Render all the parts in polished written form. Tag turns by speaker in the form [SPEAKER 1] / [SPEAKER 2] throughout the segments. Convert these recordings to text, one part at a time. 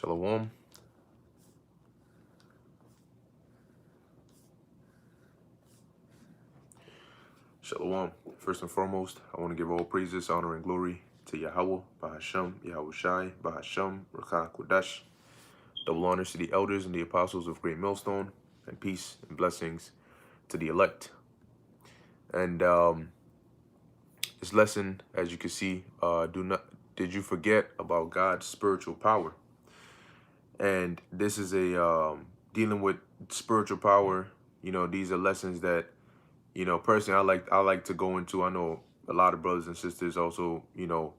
[SPEAKER 1] Shalom. Shalom. First and foremost, I want to give all praises, honor, and glory to Yahweh, Bahasham, Yahweh Shai, Bahasham, Rakah Kodash. Double honors to the elders and the apostles of Great Millstone, and peace and blessings to the elect. And this lesson, as you can see, did you forget about God's spiritual power? And this is a dealing with spiritual power. You know, these are lessons that, you know, personally, I like to go into. I know a lot of brothers and sisters also, you know,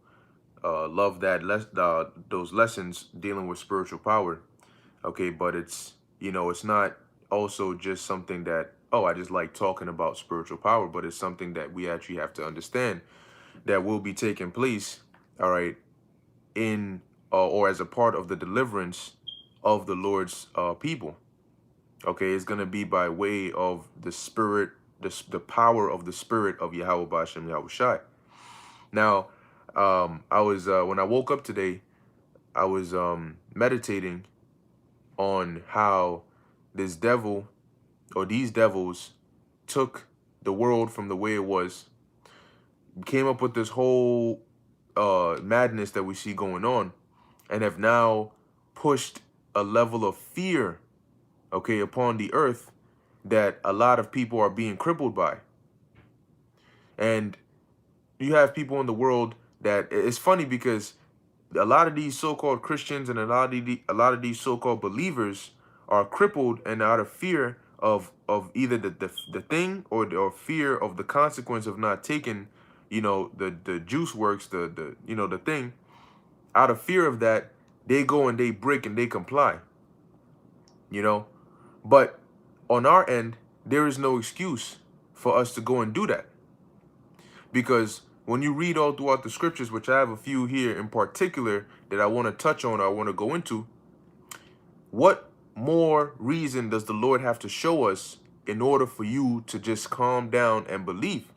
[SPEAKER 1] love that those lessons dealing with spiritual power. Okay, but it's, you know, it's not also just something that, oh, I just like talking about spiritual power, but it's something that we actually have to understand that will be taking place, all right, in or as a part of the deliverance of the Lord's people. Okay, it's gonna be by way of the spirit, the power of the spirit of Yahweh Bashem Yahweh Shai. Now, I was when I woke up today, I was meditating on how this devil or these devils took the world from the way it was, came up with this whole madness that we see going on, and have now pushed a level of fear, okay, upon the earth that a lot of people are being crippled by. And you have people in the world that, it's funny because a lot of these so-called Christians and a lot of these so-called believers are crippled and out of fear of either the thing or fear of the consequence of not taking, you know, the juice works, the you know, the thing. Out of fear of that, they go and they break and they comply, you know. But on our end, there is no excuse for us to go and do that. Because when you read all throughout the scriptures, which I have a few here in particular that I want to touch on, I want to go into, what more reason does the Lord have to show us in order for you to just calm down and believe?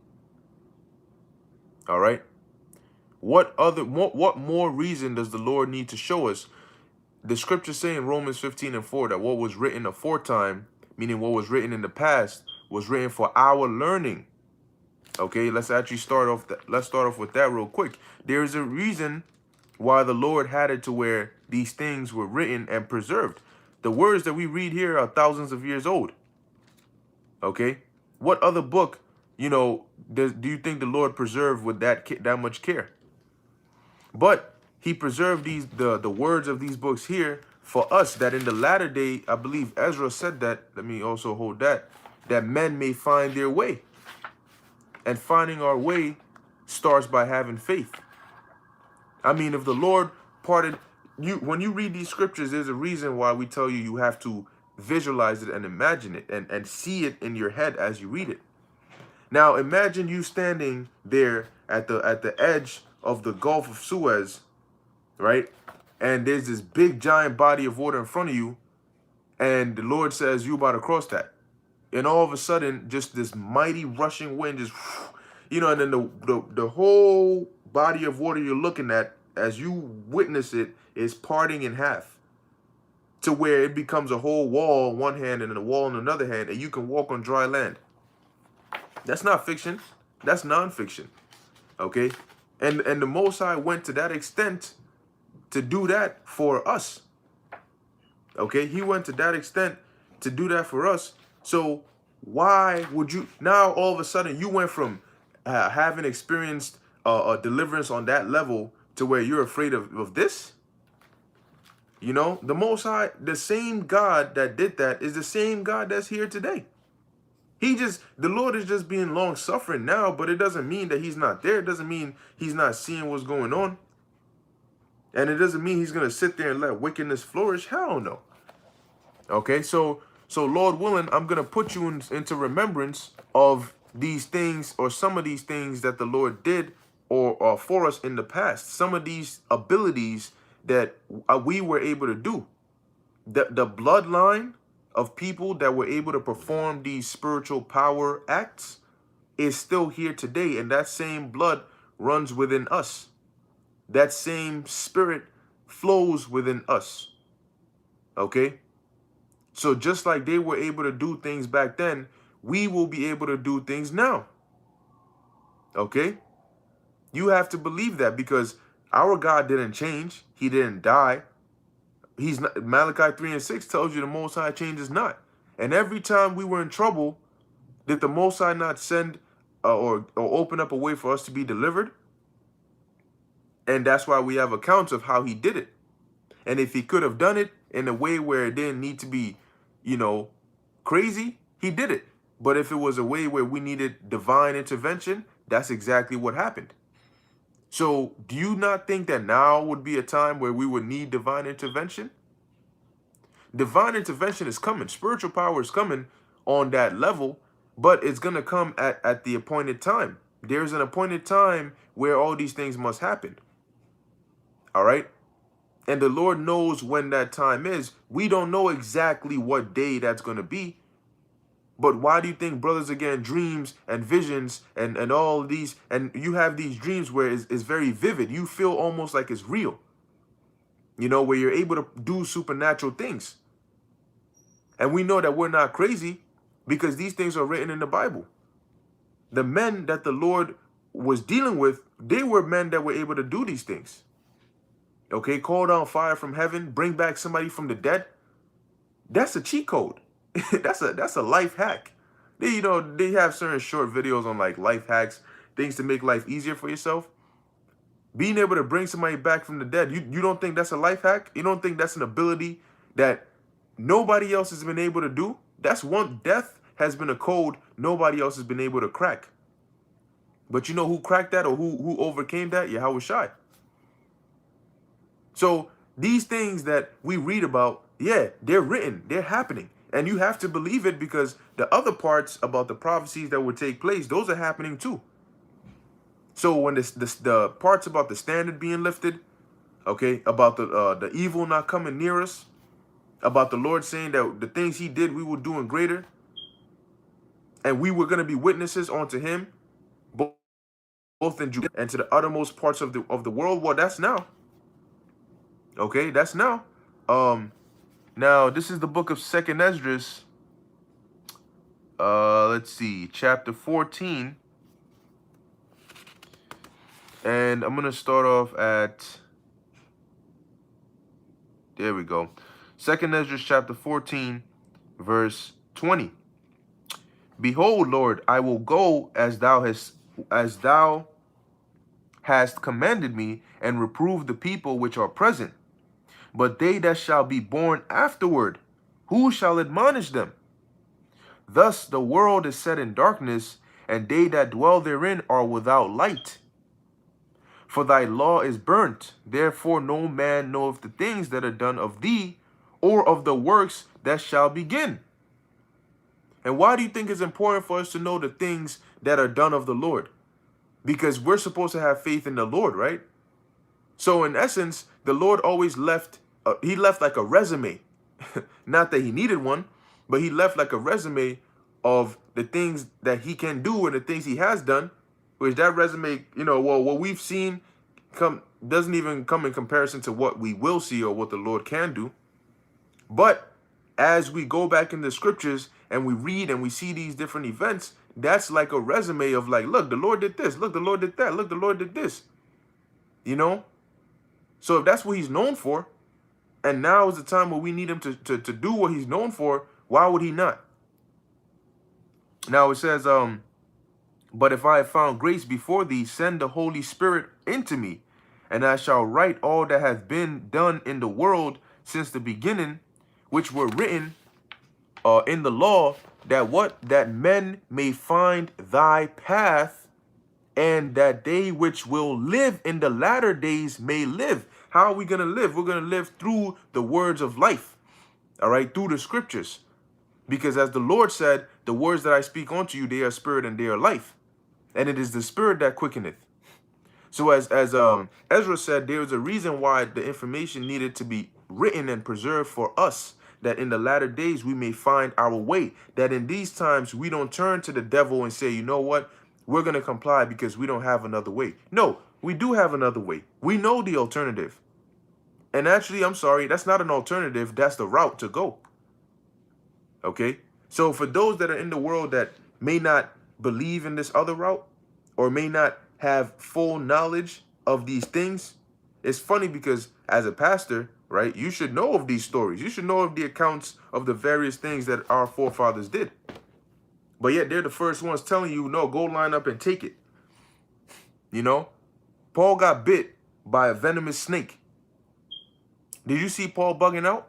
[SPEAKER 1] All right. What more reason does the Lord need to show us? The scriptures say in Romans 15:4 that what was written aforetime, meaning what was written in the past, was written for our learning. Okay, let's actually start off with that real quick. There is a reason why the Lord had it to where these things were written and preserved. The words that we read here are thousands of years old. Okay, what other book, you know, do you think the Lord preserved with that much care? But he preserved the words of these books here for us, that in the latter day, I believe Ezra said that, let me also hold that men may find their way. And finding our way starts by having faith. I mean, if the Lord parted you, when you read these scriptures, there's a reason why we tell you have to visualize it and imagine it and see it in your head as you read it. Now, imagine you standing there at the edge of the Gulf of Suez, right? And there's this big giant body of water in front of you, and the Lord says you about to cross that. And all of a sudden, just this mighty rushing wind just, you know, and then the whole body of water you're looking at as you witness it is parting in half to where it becomes a whole wall in one hand and a wall in another hand, and you can walk on dry land. That's not fiction. That's nonfiction. Okay? And the Most High went to that extent to do that for us. Okay? He went to that extent to do that for us. So why would you now all of a sudden you went from having experienced a deliverance on that level to where you're afraid of this? You know, the Most High, the same God that did that is the same God that's here today. The Lord is just being long suffering now, but it doesn't mean that he's not there. It doesn't mean he's not seeing what's going on. And it doesn't mean he's going to sit there and let wickedness flourish. Hell no. Okay, so Lord willing, I'm going to put you into remembrance of these things, or some of these things that the Lord did or for us in the past. Some of these abilities that we were able to do. The bloodline of people that were able to perform these spiritual power acts is still here today. And that same blood runs within us. That same spirit flows within us. Okay? So just like they were able to do things back then, we will be able to do things now. Okay? You have to believe that because our God didn't change. He didn't die. He's not. Malachi 3 and 6 tells you the Most High changes not. And every time we were in trouble, did the Most High not send or open up a way for us to be delivered? And that's why we have accounts of how he did it. And if he could have done it in a way where it didn't need to be, you know, crazy, he did it. But if it was a way where we needed divine intervention, that's exactly what happened. So do you not think that now would be a time where we would need divine intervention? Divine intervention is coming. Spiritual power is coming on that level, but it's going to come at the appointed time. There's an appointed time where all these things must happen. All right? And the Lord knows when that time is. We don't know exactly what day that's going to be. But why do you think brothers are getting dreams and visions and all these, and you have these dreams where it's very vivid. You feel almost like it's real, you know, where you're able to do supernatural things. And we know that we're not crazy because these things are written in the Bible. The men that the Lord was dealing with, they were men that were able to do these things. Okay, call down fire from heaven, bring back somebody from the dead. That's a cheat code. that's a life hack. They have certain short videos on like life hacks, things to make life easier for yourself. Being able to bring somebody back from the dead, you don't think that's a life hack? You don't think that's an ability that nobody else has been able to do? That's one. Death has been a code nobody else has been able to crack. But you know who cracked that or who overcame that? Yahweh Shai. So these things that we read about, yeah, they're written, they're happening. And you have to believe it because the other parts about the prophecies that would take place, those are happening too. So when the parts about the standard being lifted, okay, about the evil not coming near us, about the Lord saying that the things he did, we will do in greater, and we were going to be witnesses unto him, both in Judea and to the uttermost parts of the world. Well, that's now. Okay, that's now. Now this is the book of Second Esdras. Let's see, chapter 14. And I'm gonna start off at, there we go. Second Esdras chapter 14, verse 20. Behold, Lord, I will go as thou hast commanded me, and reprove the people which are present. But they that shall be born afterward, who shall admonish them? Thus the world is set in darkness, and they that dwell therein are without light. For thy law is burnt, therefore no man knoweth the things that are done of thee, or of the works that shall begin. And why do you think it's important for us to know the things that are done of the Lord? Because we're supposed to have faith in the Lord, right? So in essence, the Lord always left, he left like a resume. Not that he needed one, but he left like a resume of the things that he can do and the things he has done, which that resume, well, what we've seen doesn't even come in comparison to what we will see or what the Lord can do. But as we go back in the scriptures and we read and we see these different events, that's like a resume of like, look, the Lord did this. Look, the Lord did that. Look, the Lord did this. So if that's what he's known for, and now is the time where we need him to do what he's known for, why would he not? Now it says, but if I have found grace before thee, send the Holy Spirit into me, and I shall write all that hath been done in the world since the beginning, which were written in the law, that men may find thy path, and that they which will live in the latter days may live. How are we going to live? We're going to live through the words of life, all right, through the scriptures. Because as the Lord said, the words that I speak unto you, they are spirit and they are life. And it is the spirit that quickeneth. So as Ezra said, there is a reason why the information needed to be written and preserved for us, that in the latter days we may find our way, that in these times we don't turn to the devil and say, you know what, we're going to comply because we don't have another way. No, we do have another way. We know the alternative. And actually, I'm sorry, that's not an alternative. That's the route to go. Okay? So for those that are in the world that may not believe in this other route or may not have full knowledge of these things, it's funny because as a pastor, right, you should know of these stories. You should know of the accounts of the various things that our forefathers did. But yet they're the first ones telling you, no, go line up and take it. You know? Paul got bit by a venomous snake. Did you see Paul bugging out?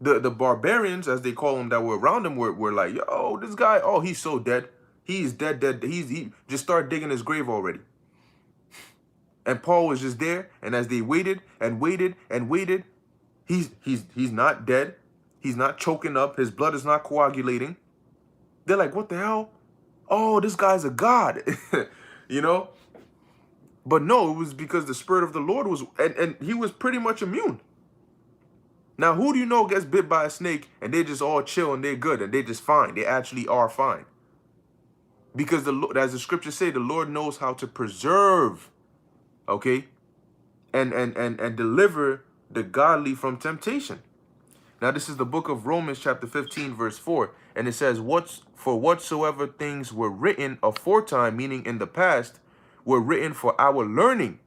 [SPEAKER 1] The barbarians, as they call them, that were around him were like, yo, this guy, oh, he's so dead. He's dead. He just started digging his grave already. And Paul was just there, and as they waited and waited and waited, he's not dead. He's not choking up. His blood is not coagulating. They're like, what the hell? Oh, this guy's a god. You know? But no, it was because the Spirit of the Lord was, and he was pretty much immune. Now, who do you know gets bit by a snake and they just all chill and they're good and they're just fine? They actually are fine. Because the Lord, as the scriptures say, the Lord knows how to preserve, okay, and deliver the godly from temptation. Now, this is the book of Romans, chapter 15, verse 4. And it says, for whatsoever things were written aforetime, meaning in the past, were written for our learning.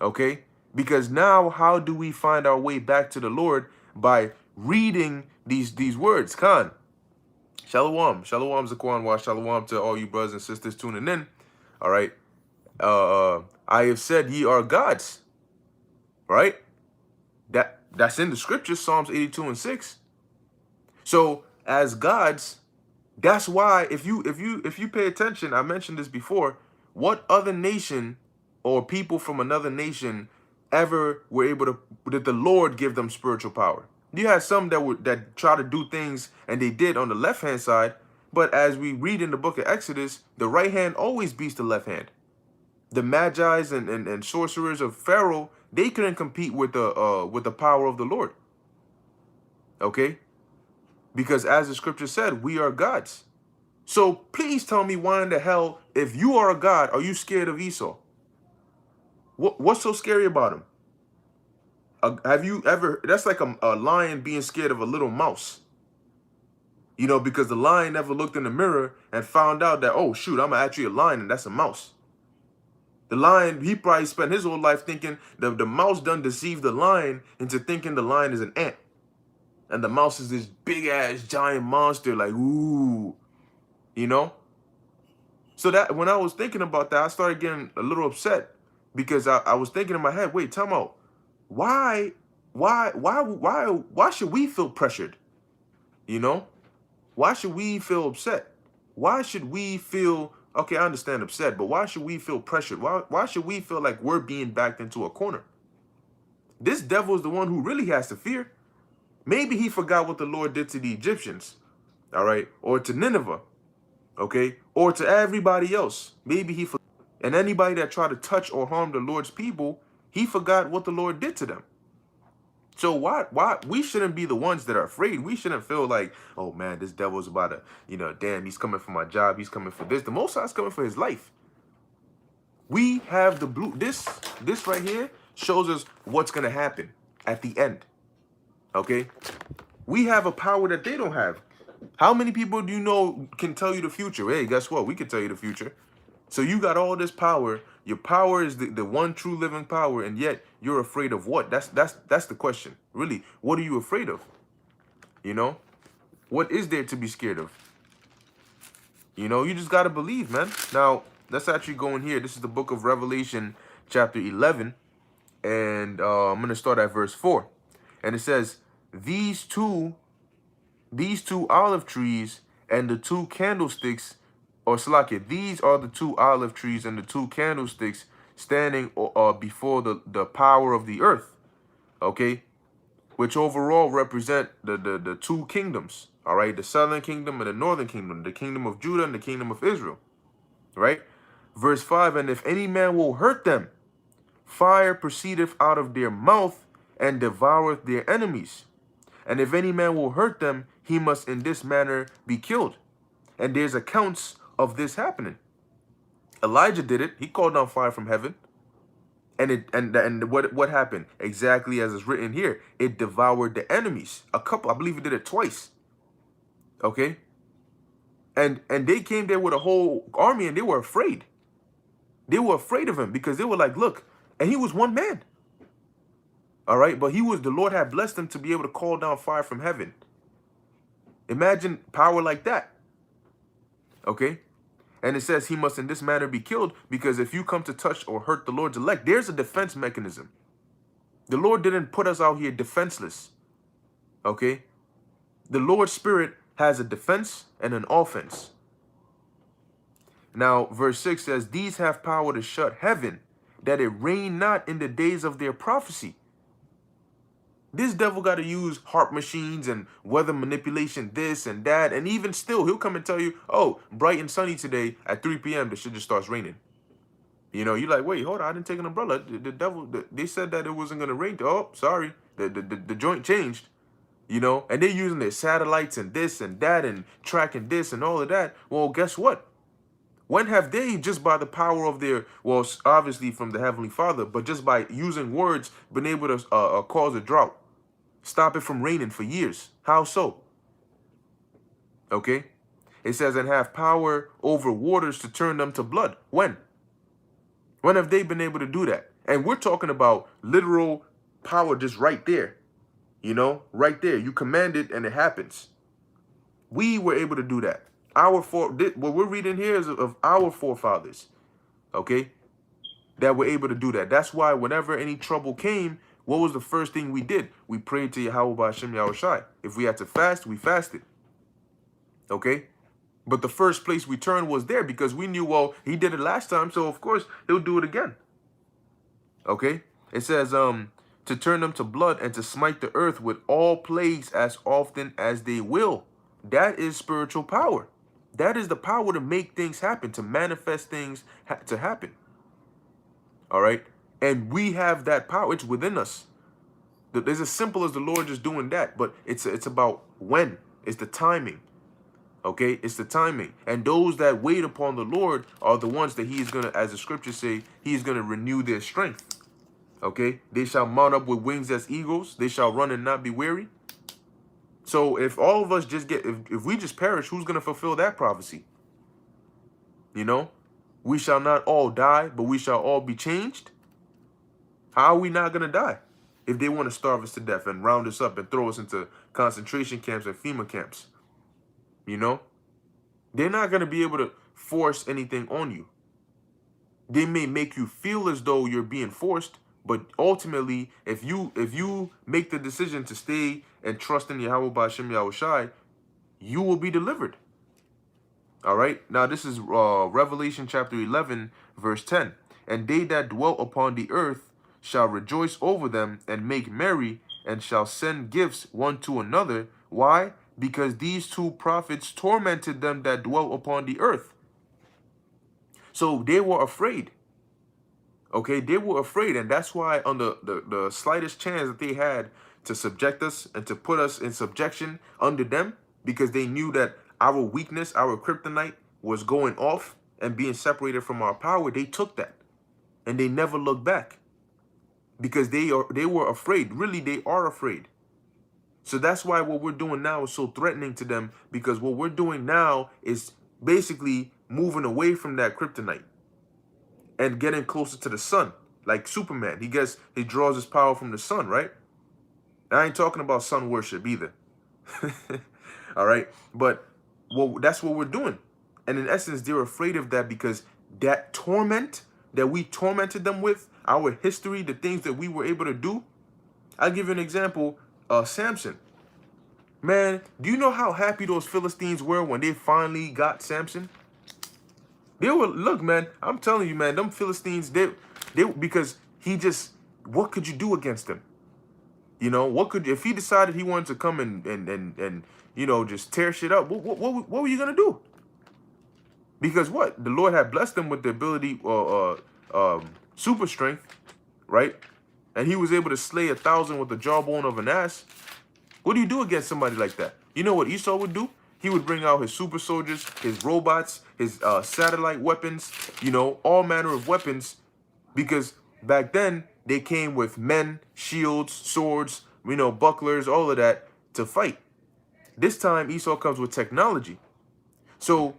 [SPEAKER 1] Okay? Because now, how do we find our way back to the Lord? By reading these words. Khan. Shalom. Shalom, Zaquan Wa. Shalom to all you brothers and sisters tuning in. All right. I have said ye are gods. Right? That's in the scriptures, Psalms 82 and 6. So as gods, that's why if you pay attention, I mentioned this before, what other nation or people from another nation ever were able to, did the Lord give them spiritual power? You had some that try to do things, and they did on the left hand side, but as we read in the book of Exodus, the right hand always beats the left hand. The magi's and sorcerers of Pharaoh, they couldn't compete with the power of the Lord. Okay? Because as the scripture said, we are gods. So please tell me why in the hell, if you are a god, are you scared of Esau? What's so scary about him? Have you ever, that's like a lion being scared of a little mouse. You know, because the lion never looked in the mirror and found out that, oh, shoot, I'm actually a lion and that's a mouse. The lion, he probably spent his whole life thinking the mouse done deceived the lion into thinking the lion is an ant. And the mouse is this big-ass giant monster, like, ooh, you know? So that when I was thinking about that, I started getting a little upset because I was thinking in my head, wait, time out. Why should we feel pressured? You know? Why should we feel upset? Why should we feel, okay, I understand upset, but why should we feel pressured? Why should we feel like we're being backed into a corner? This devil is the one who really has to fear. Maybe he forgot what the Lord did to the Egyptians, all right, or to Nineveh, okay, or to everybody else. Maybe he forgot. And anybody that tried to touch or harm the Lord's people, he forgot what the Lord did to them. So why we shouldn't be the ones that are afraid. We shouldn't feel like, oh man, this devil's about to, you know, damn, he's coming for my job. He's coming for this. The Most High's coming for his life. We have the blue. This right here shows us what's going to happen at the end. Okay? We have a power that they don't have. How many people do you know can tell you the future? Hey, guess what? We can tell you the future. So you got all this power. Your power is the one true living power, and yet you're afraid of what? That's the question. Really, what are you afraid of? You know? What is there to be scared of? You know, you just got to believe, man. Now, let's actually go in here. This is the book of Revelation, chapter 11, and I'm going to start at verse 4. And it says, these two olive trees and the two candlesticks, or Salakia, these are the two olive trees and the two candlesticks standing before the power of the earth, okay, which overall represent the two kingdoms, all right, the southern kingdom and the northern kingdom, the kingdom of Judah and the kingdom of Israel, right? Verse 5, and if any man will hurt them, fire proceedeth out of their mouth and devoureth their enemies. And if any man will hurt them, he must in this manner be killed. And there's accounts of this happening. Elijah did it. He called down fire from heaven. And what happened? Exactly as it's written here. It devoured the enemies. A couple, I believe it did it twice. Okay? And they came there with a whole army and they were afraid. They were afraid of him because they were like, look, and he was one man. All right, but the Lord had blessed him to be able to call down fire from heaven. Imagine power like that. Okay? And it says he must in this manner be killed, because if you come to touch or hurt the Lord's elect, there's a defense mechanism. The Lord didn't put us out here defenseless. Okay? The Lord's Spirit has a defense and an offense. Now, verse 6 says, these have power to shut heaven, that it rain not in the days of their prophecy. This devil got to use harp machines and weather manipulation, this and that. And even still, he'll come and tell you, oh, bright and sunny today at 3 p.m. the shit just starts raining. You know, you're like, wait, hold on, I didn't take an umbrella. The devil, they said that it wasn't going to rain. Oh, sorry. The joint changed. You know, and they're using their satellites and this and that and tracking this and all of that. Well, guess what? When have they, just by the power of their, well, obviously from the Heavenly Father, but just by using words, been able to cause a drought? Stop it from raining for years. How so? Okay. It says, and have power over waters to turn them to blood. When? When have they been able to do that? And we're talking about literal power just right there. You know, right there. You command it and it happens. We were able to do that. What we're reading here is of our forefathers. Okay. That were able to do that. That's why whenever any trouble came, what was the first thing we did? We prayed to Yahweh Ba'Shem Yahushai. If we had to fast, we fasted. Okay? But the first place we turned was there because we knew, well, he did it last time, so of course he'll do it again. Okay? It says, to turn them to blood and to smite the earth with all plagues as often as they will. That is spiritual power. That is the power to make things happen, to manifest things to happen. All right? And we have that power. It's within us. It's as simple as the Lord just doing that. But it's about when. It's the timing. Okay? It's the timing. And those that wait upon the Lord are the ones that he is going to, as the scriptures say, he is going to renew their strength. Okay? They shall mount up with wings as eagles. They shall run and not be weary. So if all of us just if we just perish, who's going to fulfill that prophecy? You know? We shall not all die, but we shall all be changed. How are we not going to die if they want to starve us to death and round us up and throw us into concentration camps and FEMA camps? You know, they're not going to be able to force anything on you. They may make you feel as though you're being forced, but ultimately, if you make the decision to stay and trust in Yahweh Ba'Shem Yahushai, you will be delivered. All right. Now, this is Revelation chapter 11, verse 10. And they that dwell upon the earth shall rejoice over them and make merry, and shall send gifts one to another. Why? Because these two prophets tormented them that dwell upon the earth. So they were afraid. Okay, they were afraid, and that's why on the slightest chance that they had to subject us and to put us in subjection under them, because they knew that our weakness, our kryptonite, was going off and being separated from our power, they took that. And they never looked back. Because they were afraid. Really, they are afraid. So that's why what we're doing now is so threatening to them, because what we're doing now is basically moving away from that kryptonite and getting closer to the sun, like Superman. He draws his power from the sun, right? I ain't talking about sun worship either. All right, but that's what we're doing. And in essence, they're afraid of that because that torment that we tormented them with, our history, the things that we were able to do. I'll give you an example. Samson. Man, do you know how happy those Philistines were when they finally got Samson? They were, look, man, I'm telling you, man, them Philistines, they because what could you do against him? You know, if he decided he wanted to come and you know, just tear shit up, what were you going to do? Because what? The Lord had blessed them with the ability, super strength, right? And he was able to slay 1,000 with the jawbone of an ass. What do you do against somebody like that? You know what Esau would do? He would bring out his super soldiers, his robots, his satellite weapons, you know, all manner of weapons, because Back then, they came with men, shields, swords, bucklers, all of that to fight. This time, Esau comes with technology. So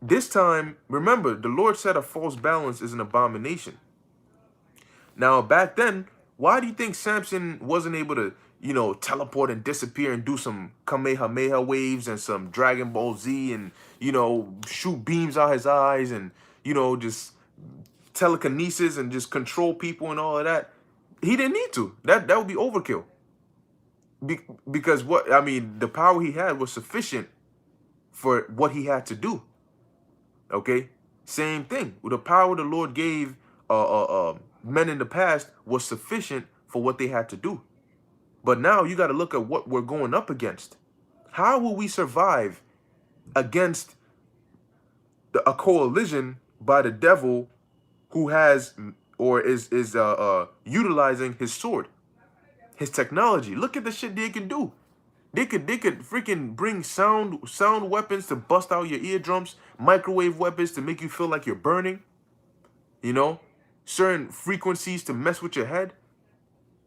[SPEAKER 1] this time, remember, the Lord said a false balance is an abomination. Now, back then, why do you think Samson wasn't able to, teleport and disappear and do some Kamehameha waves and some Dragon Ball Z and, shoot beams out his eyes and, just telekinesis and just control people and all of that? He didn't need to. That would be overkill. Because the power he had was sufficient for what he had to do. Okay? Same thing. The power the Lord gave men in the past was sufficient for what they had to do. But now you got to look at what we're going up against. How will we survive against a coalition by the devil who has or is utilizing his sword, his technology? Look at the shit they can do. They could freaking bring sound weapons to bust out your eardrums, microwave weapons to make you feel like you're burning, certain frequencies to mess with your head.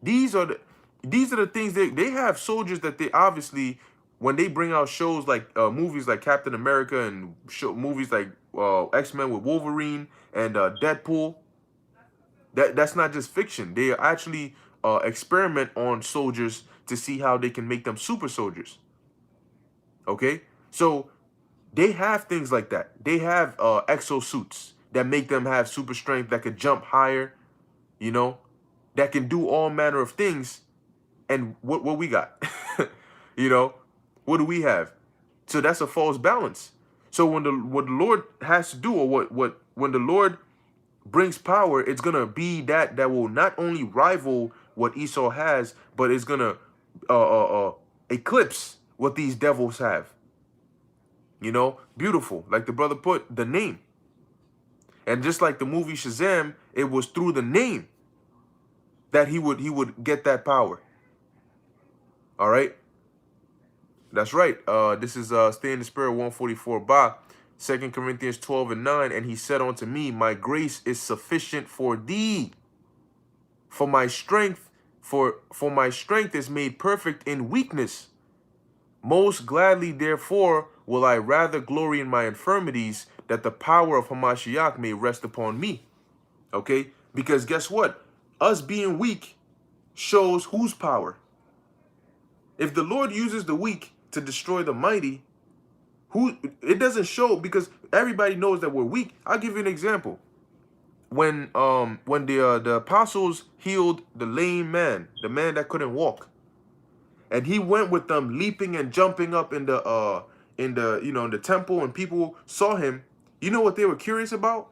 [SPEAKER 1] These are the things they have soldiers that they obviously, when they bring out shows like movies like Captain America and movies like X-Men with Wolverine and Deadpool, that's not just fiction. They actually experiment on soldiers to see how they can make them super soldiers. Okay? So they have things like that. They have exosuits that make them have super strength, that could jump higher, that can do all manner of things. And what we got? What do we have? So that's a false balance. So what the Lord has to do, or when the Lord brings power, it's gonna be that will not only rival what Esau has, but it's gonna eclipse what these devils have. Beautiful. Like the brother put, the name. And just like the movie Shazam, it was through the name that he would get that power. All right. That's right. This is Stay in the Spirit 144 ba. 2 Corinthians 12:9. And he said unto me, my grace is sufficient for thee. For my strength is made perfect in weakness. Most gladly, therefore, will I rather glory in my infirmities, that the power of Hamashiach may rest upon me. Okay? Because guess what? Us being weak shows whose power. If the Lord uses the weak to destroy the mighty, it doesn't show, because everybody knows that we're weak. I'll give you an example. When the apostles healed the lame man, the man that couldn't walk, and he went with them leaping and jumping up in the temple, and people saw him, you know what they were curious about?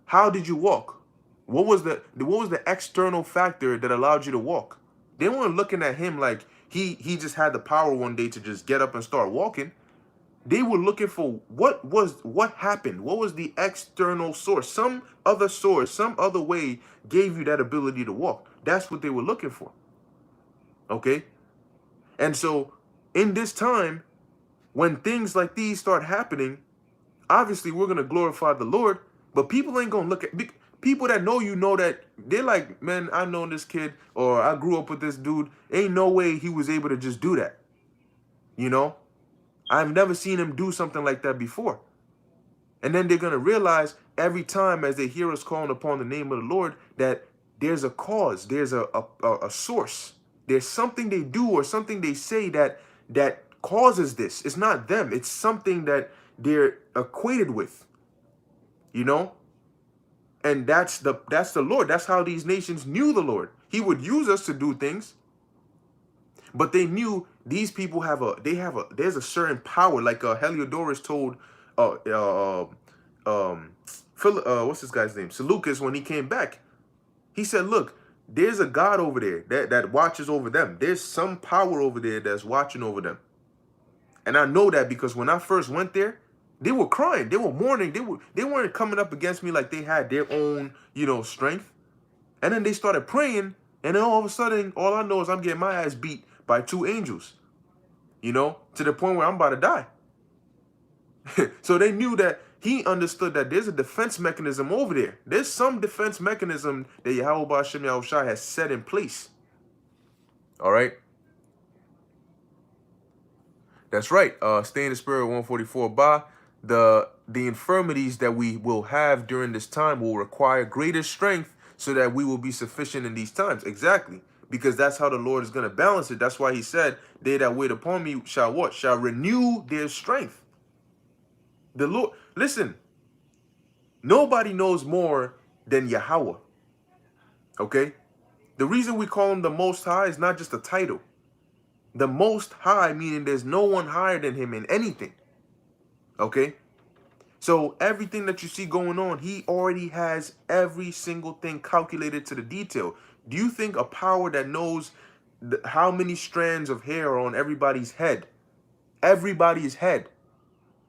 [SPEAKER 1] How did you walk? What was the external factor that allowed you to walk? They weren't looking at him like he just had the power one day to just get up and start walking. They were looking for what happened? What was the external source? Some other source, some other way gave you that ability to walk. That's what they were looking for. Okay? And so in this time, when things like these start happening, obviously we're going to glorify the Lord, but people ain't going to look at people that know that they're like, man, I know this kid, or I grew up with this dude. Ain't no way he was able to just do that. I've never seen him do something like that before. And then they're going to realize every time as they hear us calling upon the name of the Lord that there's a cause, there's a source. There's something they do or something they say that causes this. It's not them. It's something that they're equated with. And that's the Lord. That's how these nations knew the Lord. He would use us to do things. But they knew these people there's a certain power, like Heliodorus told what's this guy's name? Seleucus, when he came back. He said, look, there's a God over there that watches over them. There's some power over there that's watching over them. And I know that because when I first went there, they were crying, they were mourning, they weren't coming up against me like they had their own, strength. And then they started praying, and then all of a sudden, all I know is I'm getting my ass beat by 2 angels, to the point where I'm about to die. So they knew that He understood that there's a defense mechanism over there. There's some defense mechanism that Yahweh Ba'ashem Yahushua has set in place. All right. That's right. Stay in the spirit 144. The infirmities that we will have during this time will require greater strength so that we will be sufficient in these times. Exactly. Because that's how the Lord is going to balance it. That's why he said, they that wait upon me shall what? Shall renew their strength. The Lord, listen, nobody knows more than Yahweh. Okay? The reason we call him the Most High is not just a title. The Most High, meaning there's no one higher than him in anything. Okay? So everything that you see going on, he already has every single thing calculated to the detail. Do you think a power that knows how many strands of hair are on everybody's head,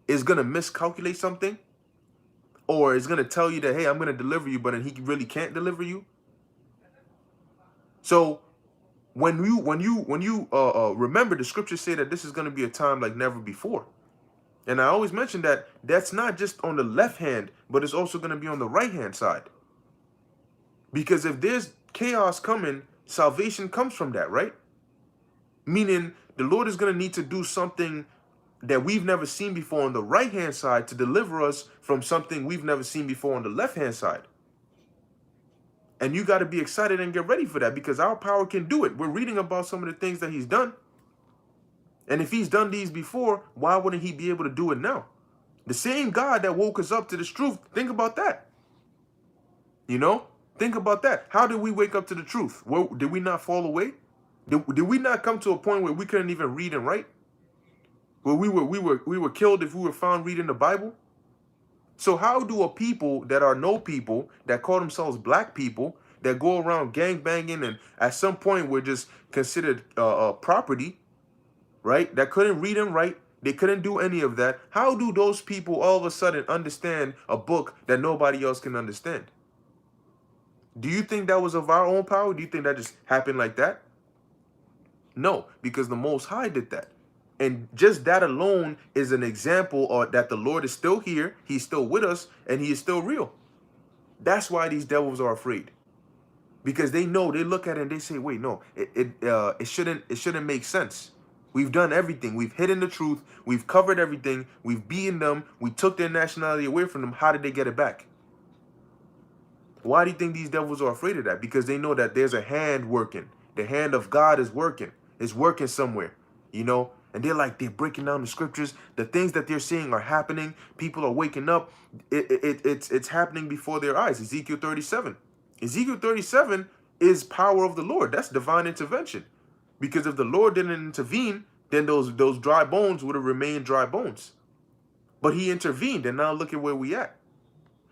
[SPEAKER 1] is going to miscalculate something? Or is going to tell you that, hey, I'm going to deliver you, but then he really can't deliver you? So when you remember, the scriptures say that this is going to be a time like never before. And I always mention that that's not just on the left hand, but it's also going to be on the right hand side. Because if there's chaos coming, salvation comes from that, right? Meaning the Lord is going to need to do something that we've never seen before on the right hand side to deliver us from something we've never seen before on the left hand side. And you got to be excited and get ready for that, because our power can do it. We're reading about some of the things that he's done. And if he's done these before, why wouldn't he be able to do it now? The same God that woke us up to this truth, think about that. You know, think about that. How did we wake up to the truth? Well, did we not fall away? Did we not come to a point where we couldn't even read and write? Where we were killed if we were found reading the Bible? So how do a people that are no people, that call themselves black people, that go around gang banging and at some point were just considered property, right? That couldn't read and write. They couldn't do any of that. How do those people all of a sudden understand a book that nobody else can understand? Do you think that was of our own power? Do you think that just happened like that? No, because the Most High did that. And just that alone is an example that the Lord is still here, he's still with us, and he is still real. That's why these devils are afraid. Because they know, they look at it and they say, wait, no, it shouldn't make sense. We've done everything. We've hidden the truth. We've covered everything. We've beaten them. We took their nationality away from them. How did they get it back? Why do you think these devils are afraid of that? Because they know that there's a hand working. The hand of God is working. It's working somewhere, you know? And they're breaking down the scriptures. The things that they're seeing are happening. People are waking up. It's happening before their eyes. Ezekiel 37. Ezekiel 37 is power of the Lord. That's divine intervention. Because if the Lord didn't intervene, then those dry bones would have remained dry bones. But he intervened, and now look at where we at.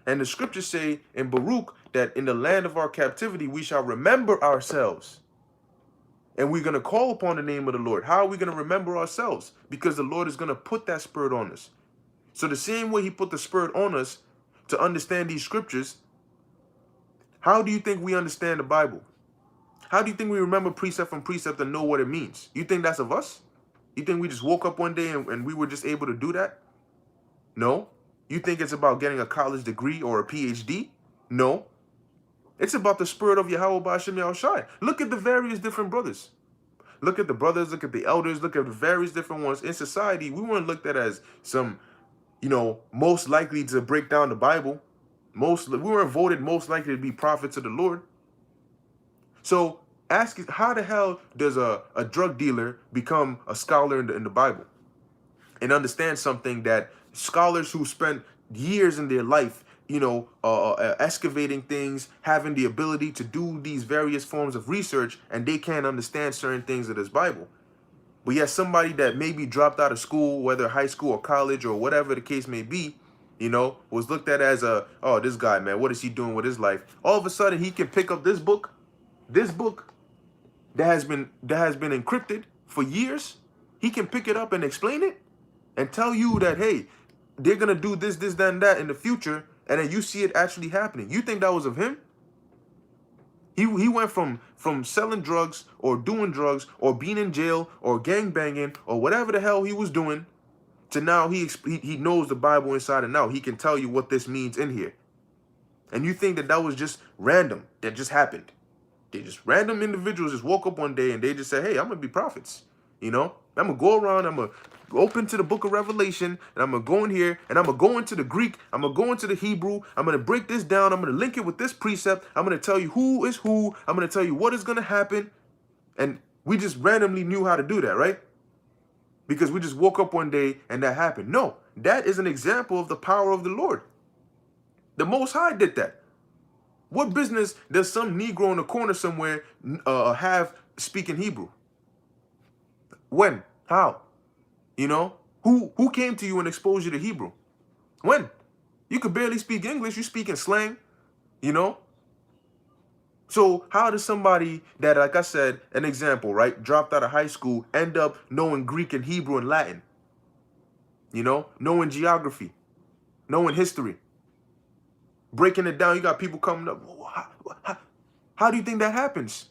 [SPEAKER 1] And the scriptures say in Baruch that in the land of our captivity, we shall remember ourselves. And we're going to call upon the name of the Lord. How are we going to remember ourselves? Because the Lord is going to put that spirit on us. So the same way he put the spirit on us to understand these scriptures, how do you think we understand the Bible? How do you think we remember precept from precept and know what it means? You think that's of us? You think we just woke up one day and we were just able to do that? No. You think it's about getting a college degree or a PhD? No. It's about the spirit of Yahweh Ba'ashem Yahushai. Look at the various different brothers. Look at the brothers, look at the elders, look at the various different ones. In society, we weren't looked at as some, most likely to break down the Bible. We weren't voted most likely to be prophets of the Lord. So ask, how the hell does a drug dealer become a scholar in the Bible? And understand something that scholars who spent years in their life, excavating things, having the ability to do these various forms of research, and they can't understand certain things of this Bible. But yet somebody that maybe dropped out of school, whether high school or college or whatever the case may be, was looked at as this guy, man, what is he doing with his life? All of a sudden he can pick up this book that has been encrypted for years. He can pick it up and explain it and tell you that, hey, they're going to do this, that, and that in the future, and then you see it actually happening. You think that was of him? He went from selling drugs or doing drugs or being in jail or gang banging or whatever the hell he was doing to now he knows the Bible inside and out. He can tell you what this means in here. And you think that that was just random, that just happened. They just random individuals just woke up one day and they just said, hey, I'm going to be prophets. You know, I'm going to go around, I'm going to open to the book of Revelation, and I'm going to go in here, and I'm going to go into the Greek, I'm going to go into the Hebrew, I'm going to break this down, I'm going to link it with this precept, I'm going to tell you who is who, I'm going to tell you what is going to happen. And we just randomly knew how to do that, right? Because we just woke up one day and that happened. No, that is an example of the power of the Lord. The Most High did that. What business does some Negro in the corner somewhere have speaking Hebrew? When? How? You know? Who came to you and exposed you to Hebrew? When? You could barely speak English. You speak in slang. You know? So how does somebody that, like I said, an example, right, dropped out of high school, end up knowing Greek and Hebrew and Latin? You know? Knowing geography. Knowing history. Breaking it down, you got people coming up. How do you think that happens?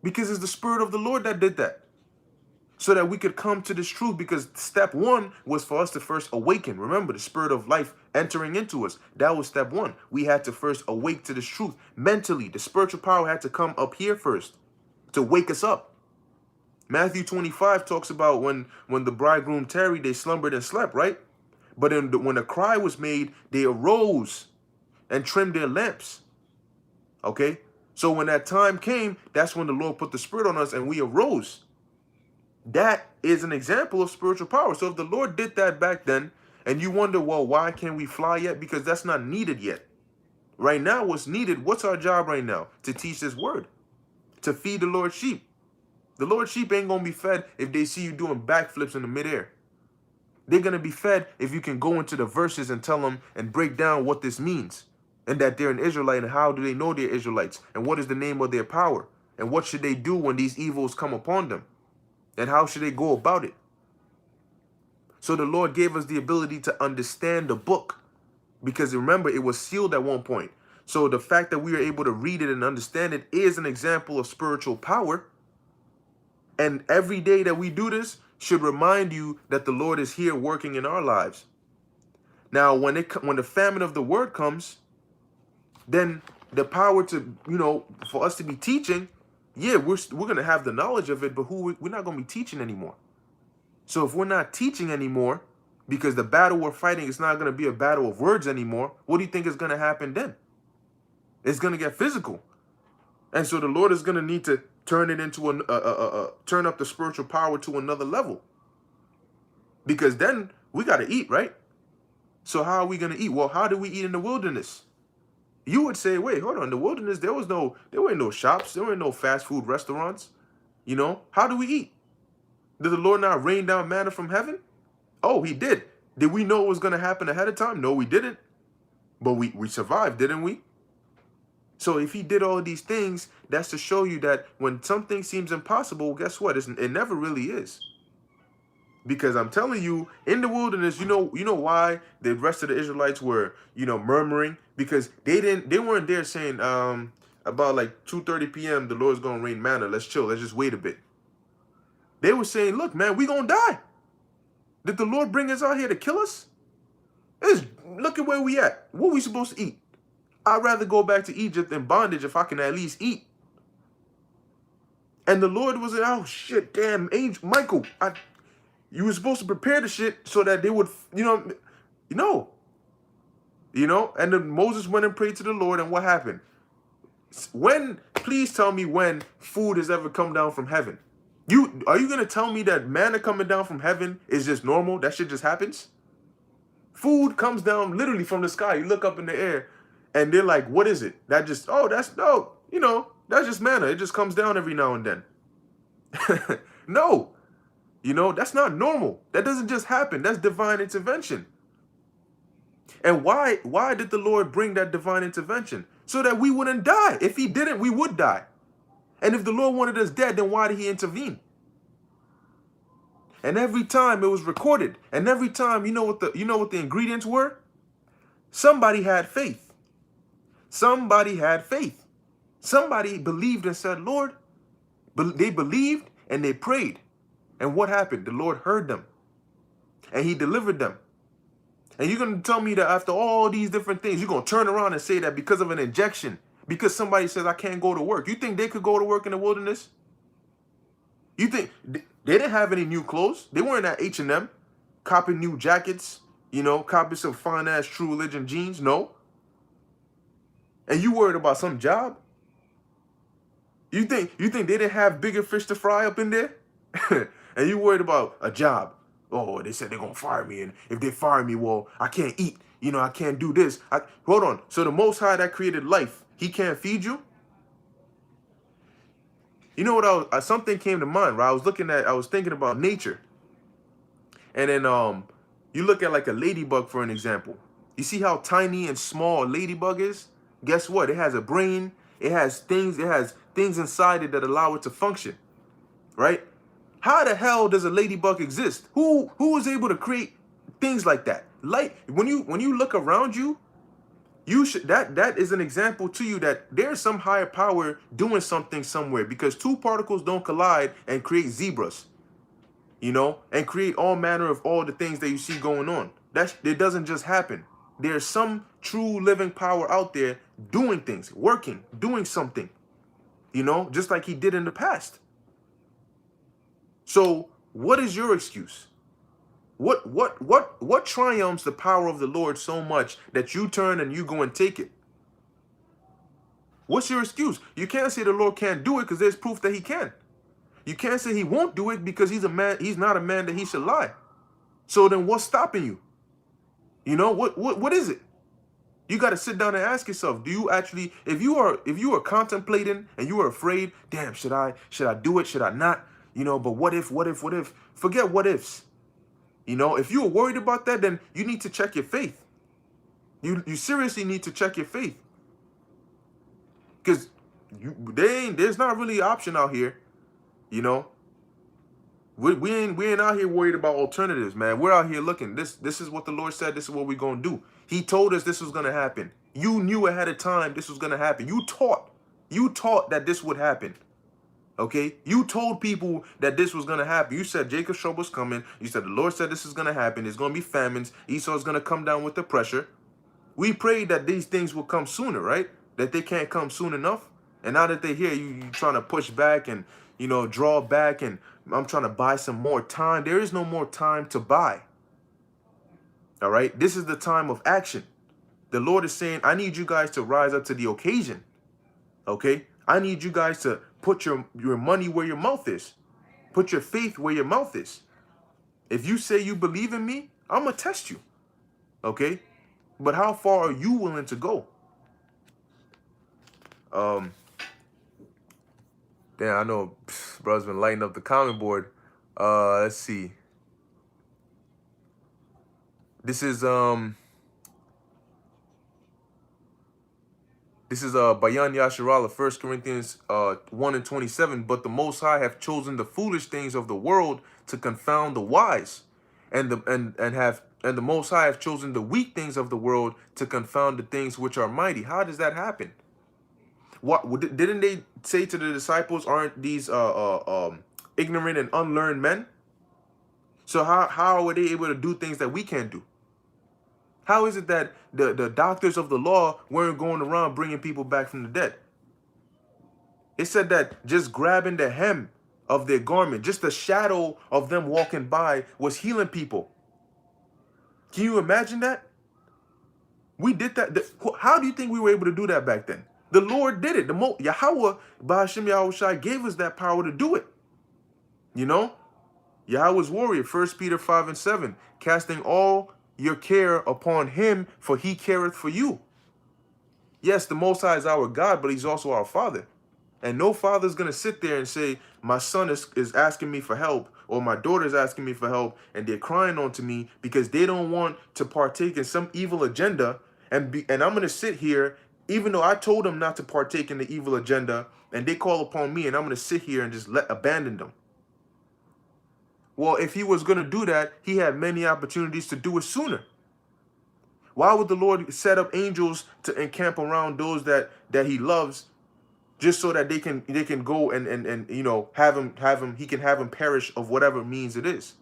[SPEAKER 1] Because it's the Spirit of the Lord that did that. So that we could come to this truth, because step one was for us to first awaken. Remember, the Spirit of life entering into us. That was step one. We had to first awake to this truth. Mentally, the spiritual power had to come up here first to wake us up. Matthew 25 talks about when the bridegroom tarried, they slumbered and slept, right? But when the cry was made, they arose and trimmed their lamps. Okay? So when that time came, that's when the Lord put the Spirit on us and we arose. That is an example of spiritual power. So if the Lord did that back then, and you wonder, well, why can't we fly yet? Because that's not needed yet. Right now, what's needed, what's our job right now? To teach this word. To feed the Lord's sheep. The Lord's sheep ain't going to be fed if they see you doing backflips in the midair. They're going to be fed if you can go into the verses and tell them and break down what this means. And that they're an Israelite, and how do they know they're Israelites? And what is the name of their power? And what should they do when these evils come upon them? And how should they go about it? So the Lord gave us the ability to understand the book. Because remember, it was sealed at one point. So the fact that we are able to read it and understand it is an example of spiritual power. And every day that we do this should remind you that the Lord is here working in our lives. Now, when the famine of the word comes, then the power to, for us to be teaching, yeah, we're going to have the knowledge of it, but we're not going to be teaching anymore. So if we're not teaching anymore, because the battle we're fighting is not going to be a battle of words anymore, what do you think is going to happen then? It's going to get physical. And so the Lord is going to need to turn it into turn up the spiritual power to another level. Because then we got to eat, right? So how are we going to eat? Well, how do we eat in the wilderness? You would say, wait, hold on. In the wilderness, there weren't no shops. There weren't no fast food restaurants. How do we eat? Did the Lord not rain down manna from heaven? Oh, he did. Did we know it was going to happen ahead of time? No, we didn't. But we survived, didn't we? So if he did all these things, that's to show you that when something seems impossible, guess what? It never really is. Because I'm telling you, in the wilderness, you know why the rest of the Israelites were, murmuring? Because they weren't there saying, about like 2:30 p.m., the Lord's going to rain manna. Let's chill. Let's just wait a bit. They were saying, look, man, we going to die. Did the Lord bring us out here to kill us? Look at where we at. What we supposed to eat? I'd rather go back to Egypt in bondage if I can at least eat. And the Lord was like, oh, shit, damn, Angel Michael, you were supposed to prepare the shit so that they would, and then Moses went and prayed to the Lord, and what happened? Please tell me when food has ever come down from heaven. Are you going to tell me that manna coming down from heaven is just normal? That shit just happens? Food comes down literally from the sky. You look up in the air, and they're like, what is it? That's just manna. It just comes down every now and then. No. That's not normal. That doesn't just happen. That's divine intervention. And why did the Lord bring that divine intervention? So that we wouldn't die. If he didn't, we would die. And if the Lord wanted us dead, then why did he intervene? And every time it was recorded. And every time, you know what the ingredients were? Somebody had faith. Somebody had faith. Somebody believed and said, Lord, they believed and they prayed. And what happened? The Lord heard them. and he delivered them. And you're going to tell me that after all these different things, you're going to turn around and say that because of an injection, because somebody says I can't go to work. You think they could go to work in the wilderness? You think they didn't have any new clothes? They weren't at H&M copying new jackets, copying some fine-ass True Religion jeans? No. And you worried about some job? You think they didn't have bigger fish to fry up in there? And you worried about a job? Oh, they said they're gonna fire me, and if they fire me, well, I can't eat. I can't do this. Hold on. So the Most High that created life, he can't feed you? You know what? Something came to mind, right? I was thinking about nature, and then you look at like a ladybug for an example. You see how tiny and small a ladybug is? Guess what? It has a brain. It has things inside it that allow it to function, right? How the hell does a ladybug exist? Who was able to create things like that? Like when you look around you, that is an example to you that there's some higher power doing something somewhere, because two particles don't collide and create zebras, and create all manner of all the things that you see going on. It doesn't just happen. There's some true living power out there doing things, working, doing something, just like he did in the past. So what is your excuse? What triumphs the power of the Lord so much that you turn and you go and take it? What's your excuse? You can't say the Lord can't do it because there's proof that he can. You can't say he won't do it because he's not a man that he should lie. So then what's stopping you? What is it? You got to sit down and ask yourself, do you actually, if you are contemplating and you are afraid, damn, should I do it? Should I not? But what if? Forget what ifs. If you're worried about that, then you need to check your faith. You seriously need to check your faith. Because there's not really an option out here. We ain't out here worried about alternatives, man. We're out here looking. This is what the Lord said. This is what we're going to do. He told us this was going to happen. You knew ahead of time this was going to happen. You taught that this would happen. Okay? You told people that this was going to happen. You said Jacob's trouble was coming. You said the Lord said this is going to happen. There's going to be famines. Esau's going to come down with the pressure. We prayed that these things will come sooner, right? That they can't come soon enough. And now that they're here, you trying to push back and, draw back, and I'm trying to buy some more time. There is no more time to buy. All right? This is the time of action. The Lord is saying, I need you guys to rise up to the occasion. Okay? I need you guys to put your money where your mouth is. Put your faith where your mouth is. If you say you believe in me, I'm going to test you. Okay? But how far are you willing to go? Damn, I know bro's been lighting up the comment board. Let's see. This is Bayan Yasharala, 1 Corinthians 1:27. But the Most High have chosen the foolish things of the world to confound the wise, and the Most High have chosen the weak things of the world to confound the things which are mighty. How does that happen? What didn't they say to the disciples? Aren't these ignorant and unlearned men? So how are they able to do things that we can't do? How is it that the doctors of the law weren't going around bringing people back from the dead? It said that just grabbing the hem of their garment, just the shadow of them walking by was healing people. Can you imagine that? We did that. How do you think we were able to do that back then? The Lord did it. Yahweh, Ba'ashem Yahushai, gave us that power to do it. Yahweh's warrior, 1 Peter 5:7, casting all your care upon him, for he careth for you. Yes, the Most High is our God, but he's also our Father. And no father's going to sit there and say, my son is asking me for help, or my daughter's asking me for help, and they're crying on to me because they don't want to partake in some evil agenda, and I'm going to sit here, even though I told them not to partake in the evil agenda, and they call upon me, and I'm going to sit here and just abandon them. Well, if he was going to do that, he had many opportunities to do it sooner. Why would the Lord set up angels to encamp around those that he loves, just so that they can go and have him he can have him perish of whatever means it is?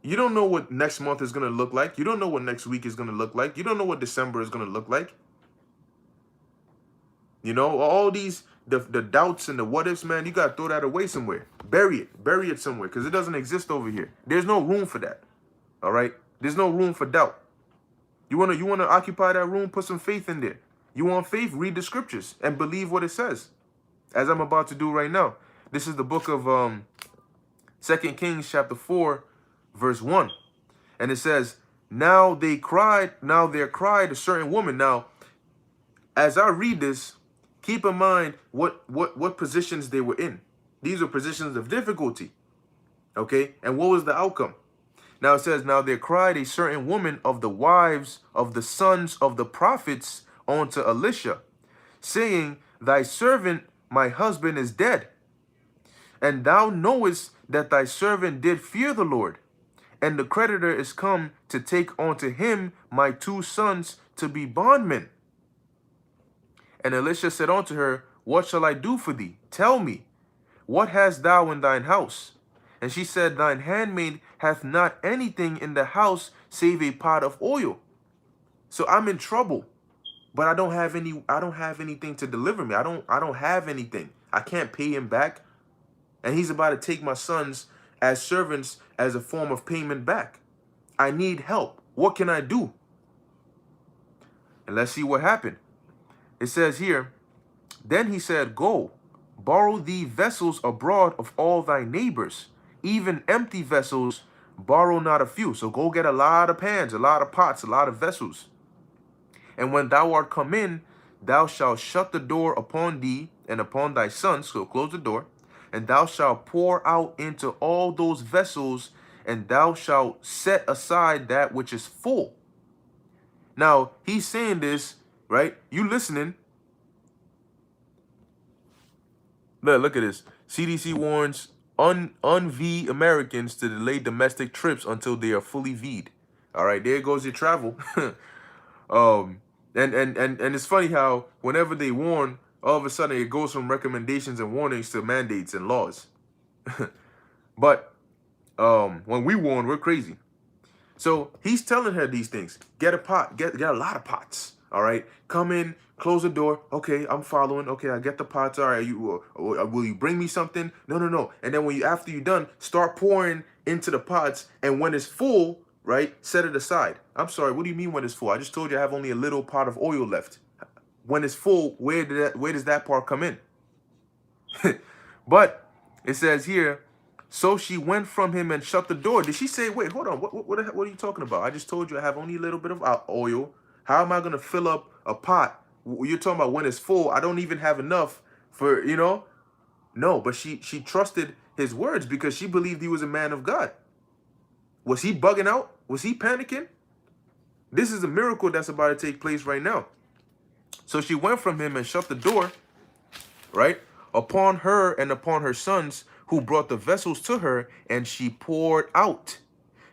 [SPEAKER 1] You don't know what next month is going to look like. You don't know what next week is going to look like. You don't know what December is going to look like. You know, all these, the doubts and the what ifs, man, you got to throw that away somewhere. Bury it. Bury it somewhere, because it doesn't exist over here. There's no room for that. All right? There's no room for doubt. You wanna occupy that room, put some faith in there. You want faith, read the scriptures and believe what it says. As I'm about to do right now. This is the book of 2 Kings chapter 4, verse 1. And it says, now there cried a certain woman. Now, as I read this, keep in mind what positions they were in. These are positions of difficulty. Okay? And what was the outcome? Now it says, now there cried a certain woman of the wives of the sons of the prophets unto Elisha, saying, thy servant, my husband, is dead. And thou knowest that thy servant did fear the Lord. And the creditor is come to take unto him my 2 sons to be bondmen. And Elisha said unto her, what shall I do for thee? Tell me, what hast thou in thine house? And she said, thine handmaid hath not anything in the house save a pot of oil. So I'm in trouble, but I don't have anything to deliver me. I don't have anything. I can't pay him back. And he's about to take my sons as servants as a form of payment back. I need help. What can I do? And let's see what happened. It says here, then he said, go, borrow thee vessels abroad of all thy neighbors, even empty vessels, borrow not a few. So go get a lot of pans, a lot of pots, a lot of vessels. And when thou art come in, thou shalt shut the door upon thee and upon thy sons, so close the door, and thou shalt pour out into all those vessels, and thou shalt set aside that which is full. Now, he's saying this, right? You listening. Look at this. CDC warns un-V Americans to delay domestic trips until they are fully V'd. All right, there goes your travel. And it's funny how whenever they warn, all of a sudden it goes from recommendations and warnings to mandates and laws. But when we warn, we're crazy. So he's telling her these things. Get a pot. Get a lot of pots. All right. Come in. Close the door. Okay, I'm following. Okay, I get the pots. All right. Will you bring me something? No. And then after you're done, start pouring into the pots. And when it's full, right, set it aside. I'm sorry. What do you mean when it's full? I just told you I have only a little pot of oil left. When it's full, where does that part come in? But it says here, so she went from him and shut the door. Did she say, wait, hold on, what are you talking about? I just told you I have only a little bit of oil. How am I going to fill up a pot? You're talking about when it's full. I don't even have enough for, No, but she trusted his words because she believed he was a man of God. Was he bugging out? Was he panicking? This is a miracle that's about to take place right now. So she went from him and shut the door, right, upon her and upon her sons, who brought the vessels to her, and she poured out.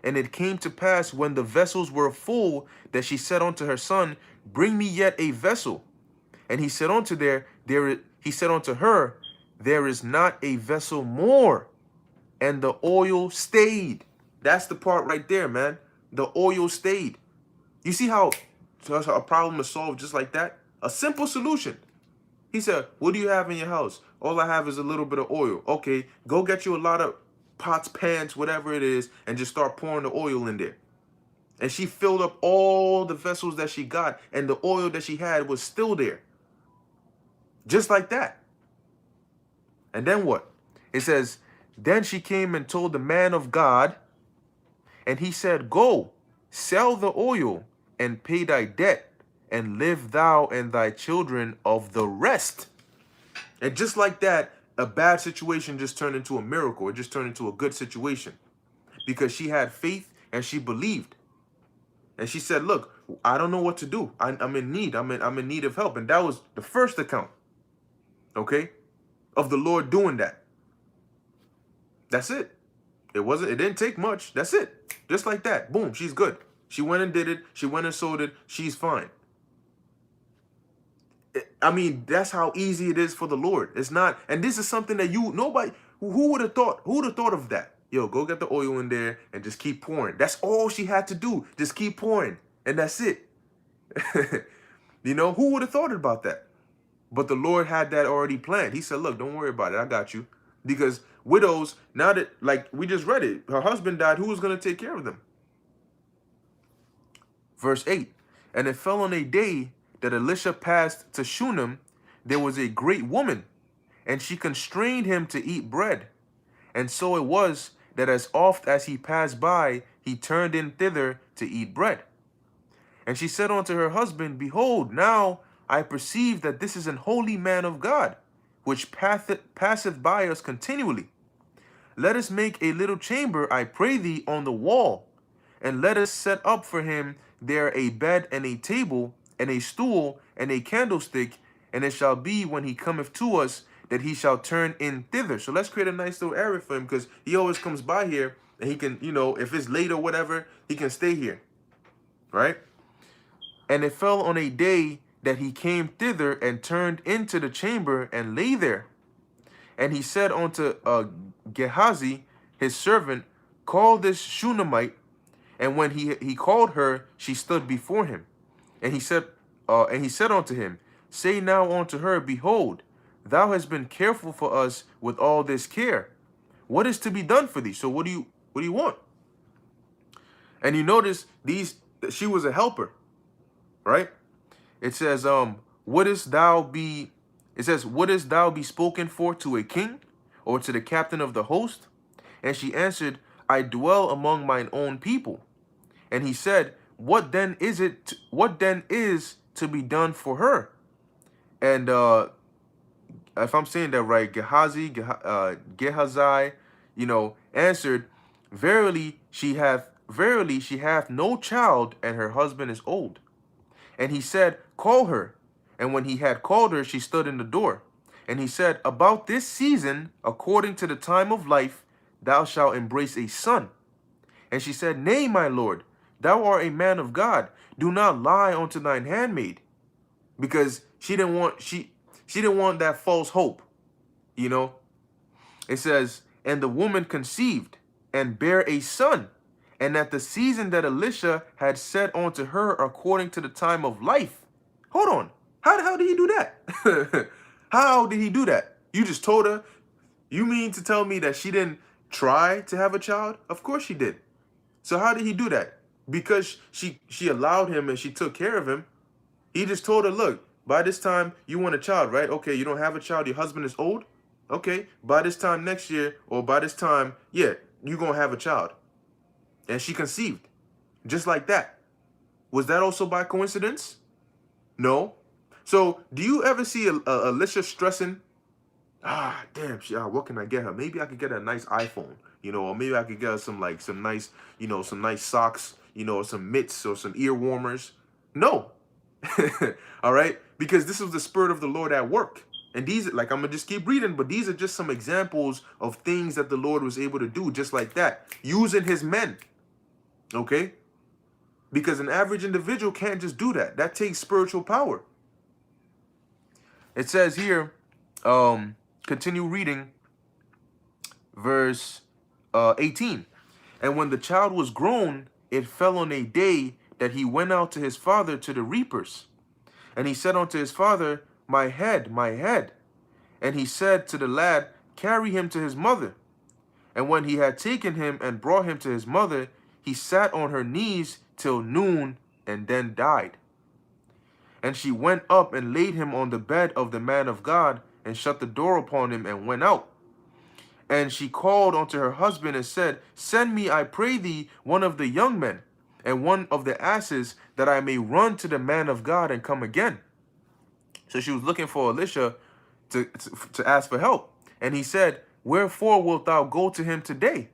[SPEAKER 1] And it came to pass, when the vessels were full, that she said unto her son, bring me yet a vessel. And he said unto her, there is not a vessel more. And the oil stayed. That's the part right there, man. The oil stayed. You see how a problem is solved just like that? A simple solution. He said, what do you have in your house? All I have is a little bit of oil. Okay, go get you a lot of pots, pans, whatever it is, and just start pouring the oil in there. And she filled up all the vessels that she got, and the oil that she had was still there. Just like that. And then what? It says, then she came and told the man of God, and he said, go, sell the oil, and pay thy debt, and live thou and thy children of the rest. And just like that, a bad situation just turned into a miracle. It just turned into a good situation because she had faith and she believed. And she said, look, I don't know what to do. I'm in need. I'm in need of help. And that was the first account, okay, of the Lord doing that. That's it. It didn't take much. That's it. Just like that. Boom. She's good. She went and did it. She went and sold it. She's fine. I mean, that's how easy it is for the Lord. It's not, and this is something that nobody, who would have thought of that? yo, go get the oil in there and just keep pouring. That's all she had to do. Just keep pouring. And that's it. You know, who would have thought about that? But the Lord had that already planned. He said, look, don't worry about it. I got you. Because widows, now that, like we just read it, her husband died, who was going to take care of them? Verse 8, and it fell on a day that Elisha passed to Shunem, there was a great woman, and she constrained him to eat bread. And so it was that as oft as he passed by, he turned in thither to eat bread. And she said unto her husband, behold, now I perceive that this is an holy man of God, which passeth by us continually. Let us make a little chamber, I pray thee, on the wall, and let us set up for him there a bed and a table, and a stool, and a candlestick, and it shall be when he cometh to us, that he shall turn in thither. So let's create a nice little area for him, because he always comes by here, and he can, you know, if it's late or whatever, he can stay here, right? And it fell on a day that he came thither, and turned into the chamber, and lay there. And he said unto Gehazi, his servant, call this Shunammite. And when he called her, she stood before him. And he said unto him, say now unto her, behold, thou hast been careful for us with all this care. What is to be done for thee? So what do you want? And you notice she was a helper, right? It says, wouldest thou be spoken for to a king, or to the captain of the host? And she answered, I dwell among mine own people. And he said, what then is to be done for her? And if I'm saying that right, Gehazi, you know, answered, verily she hath no child, and her husband is old. And he said, call her. And when he had called her, she stood in the door. And he said, about this season, according to the time of life, thou shalt embrace a son. And she said, nay, my lord, thou art a man of God. Do not lie unto thine handmaid. Because she didn't want that false hope, you know. It says, and the woman conceived and bare a son. And at the season that Elisha had said unto her, according to the time of life. Hold on. How did he do that? How did he do that? You just told her? You mean to tell me that she didn't try to have a child? Of course she did. So how did he do that? Because she allowed him and she took care of him. He just told her, look, by this time you want a child, right? Okay, you don't have a child. Your husband is old. Okay, by this time next year, or by this time, yeah, you're going to have a child. And she conceived. Just like that. Was that also by coincidence? No. So, do you ever see Alicia stressing? Damn, what can I get her? Maybe I could get her a nice iPhone, you know, or maybe I could get her some nice, you know, some nice socks, you know, some mitts or some ear warmers. No. All right? Because this was the Spirit of the Lord at work. And these, like, I'm going to just keep reading, but these are just some examples of things that the Lord was able to do just like that, using his men. Okay? Because an average individual can't just do that. That takes spiritual power. It says here, continue reading verse 18. And when the child was grown, it fell on a day that he went out to his father to the reapers. And he said unto his father, my head, my head. And he said to the lad, carry him to his mother. And when he had taken him and brought him to his mother, he sat on her knees till noon, and then died. And she went up and laid him on the bed of the man of God, and shut the door upon him, and went out. And she called unto her husband, and said, send me, I pray thee, one of the young men, and one of the asses, that I may run to the man of God, and come again. So she was looking for Elisha to ask for help. And he said, wherefore wilt thou go to him today?